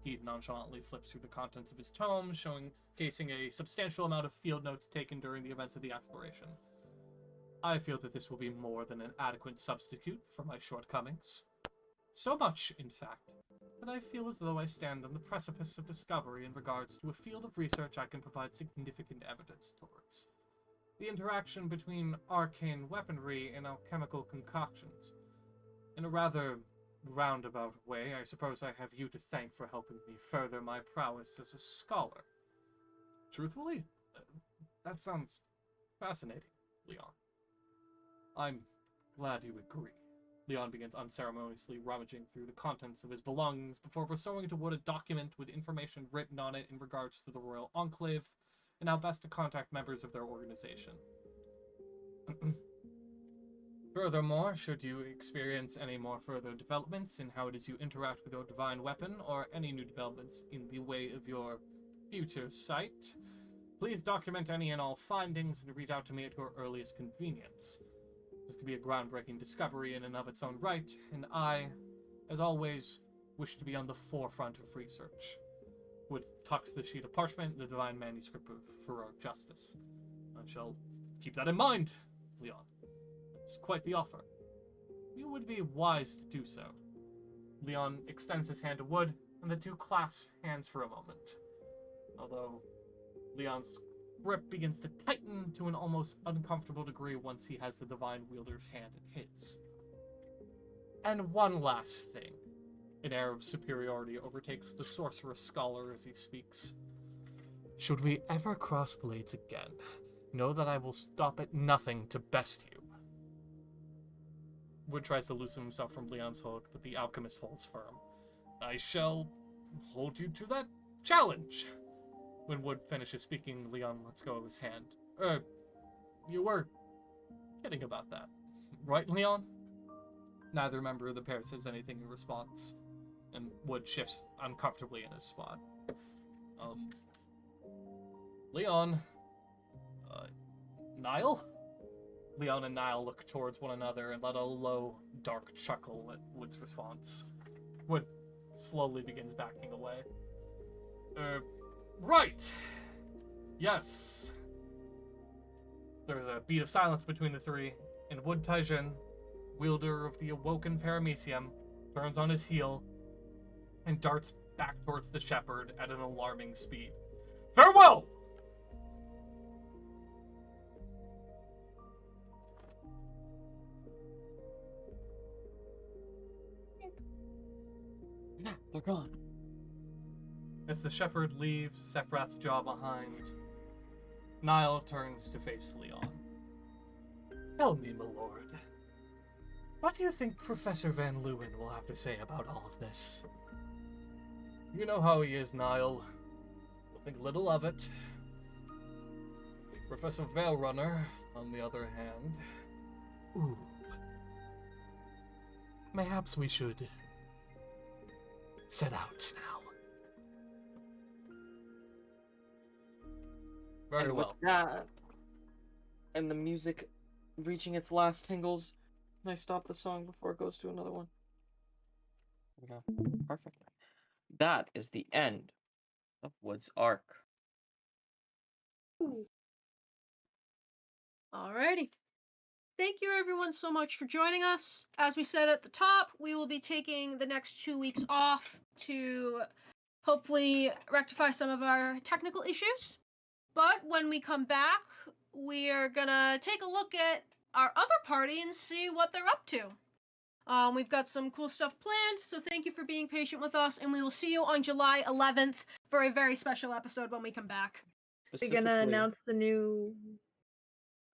he nonchalantly flips through the contents of his tome, showcasing a substantial amount of field notes taken during the events of the exploration. I feel that this will be more than an adequate substitute for my shortcomings. So much, in fact, that I feel as though I stand on the precipice of discovery in regards to a field of research I can provide significant evidence towards. The interaction between arcane weaponry and alchemical concoctions. In a rather roundabout way, I suppose I have you to thank for helping me further my prowess as a scholar. Truthfully, that sounds fascinating, Leon. I'm glad you agree. Leon begins unceremoniously rummaging through the contents of his belongings before bestowing to Wood a document with information written on it in regards to the Royal Enclave and how best to contact members of their organization. Furthermore, should you experience any more further developments in how it is you interact with your divine weapon, or any new developments in the way of your future sight, please document any and all findings and reach out to me at your earliest convenience. This could be a groundbreaking discovery in and of its own right, and I, as always, wish to be on the forefront of research. Wood tucks the sheet of parchment in the divine manuscript of heroic justice. I shall keep that in mind, Leon. It's quite the offer. You would be wise to do so. Leon extends his hand to Wood, and the two clasp hands for a moment. Although Leon's grip begins to tighten to an almost uncomfortable degree once he has the divine wielder's hand in his. And one last thing. An air of superiority overtakes the sorceress scholar as he speaks. Should we ever cross blades again, know that I will stop at nothing to best you. Wood tries to loosen himself from Leon's hold, but the alchemist holds firm. I shall hold you to that challenge. When Wood finishes speaking, Leon lets go of his hand. You were kidding about that, right, Leon? Neither member of the pair says anything in response, and Wood shifts uncomfortably in his spot. Leon, Niall? Leon and Niall look towards one another and let a low, dark chuckle at Wood's response. Wood slowly begins backing away. Right! Yes. There's a beat of silence between the three, and Wood Taijin, wielder of the awoken paramecium, turns on his heel and darts back towards the shepherd at an alarming speed. Farewell! They're gone. As the shepherd leaves Sephiroth's jaw behind, Niall turns to face Leon. Tell me, my lord, what do you think Professor Van Leeuwen will have to say about all of this? You know how he is, Niall. We'll think little of it. Professor Veilrunner, on the other hand... Ooh. Mayhaps we should set out now. Very And well. with that, and the music reaching its last tingles, can I stop the song before it goes to another one? There we go. Perfect. That is the end of Wood's arc. Alrighty. Thank you everyone so much for joining us. As we said at the top, we will be taking the next 2 weeks off to hopefully rectify some of our technical issues. But when we come back, we are gonna take a look at our other party and see what they're up to. We've got some cool stuff planned, so thank you for being patient with us, and we will see you on July 11th for a very special episode when we come back. We're gonna announce the new...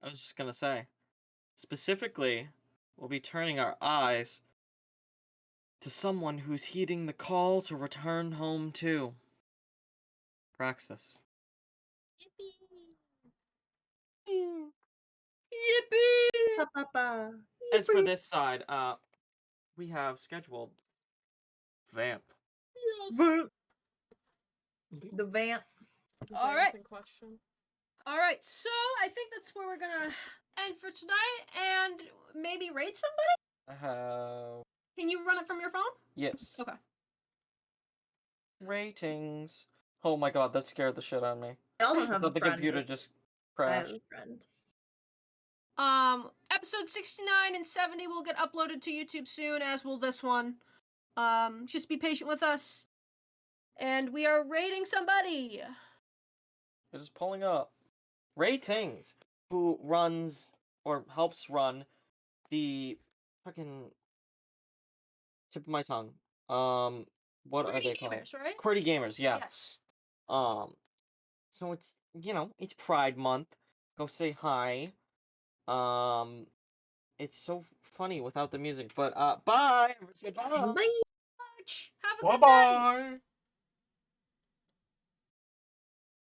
I was just gonna say, specifically, we'll be turning our eyes to someone who's heeding the call to return home to Praxis. Yippee! Pa-pa-pa. As for this side, we have scheduled Vamp. Yes. The vamp. All right. In question. Alright, so I think that's where we're gonna end for tonight, and maybe rate somebody? Can you run it from your phone? Yes. Okay. Ratings. Oh my god, that scared the shit out of me. I don't I have a thought the friend. computer just I have crashed. a friend. Episode 69 and 70 will get uploaded to YouTube soon, as will this one. Just be patient with us. And we are rating somebody. It is pulling up. Ratings, who runs or helps run the fucking tip of my tongue. What are Pretty they called? gamers, right? Qwerty Gamers, yeah. Yes. So it's it's Pride Month. Go say hi. It's so funny without the music, but bye. Say bye. Bye. Have a good night. Bye-bye!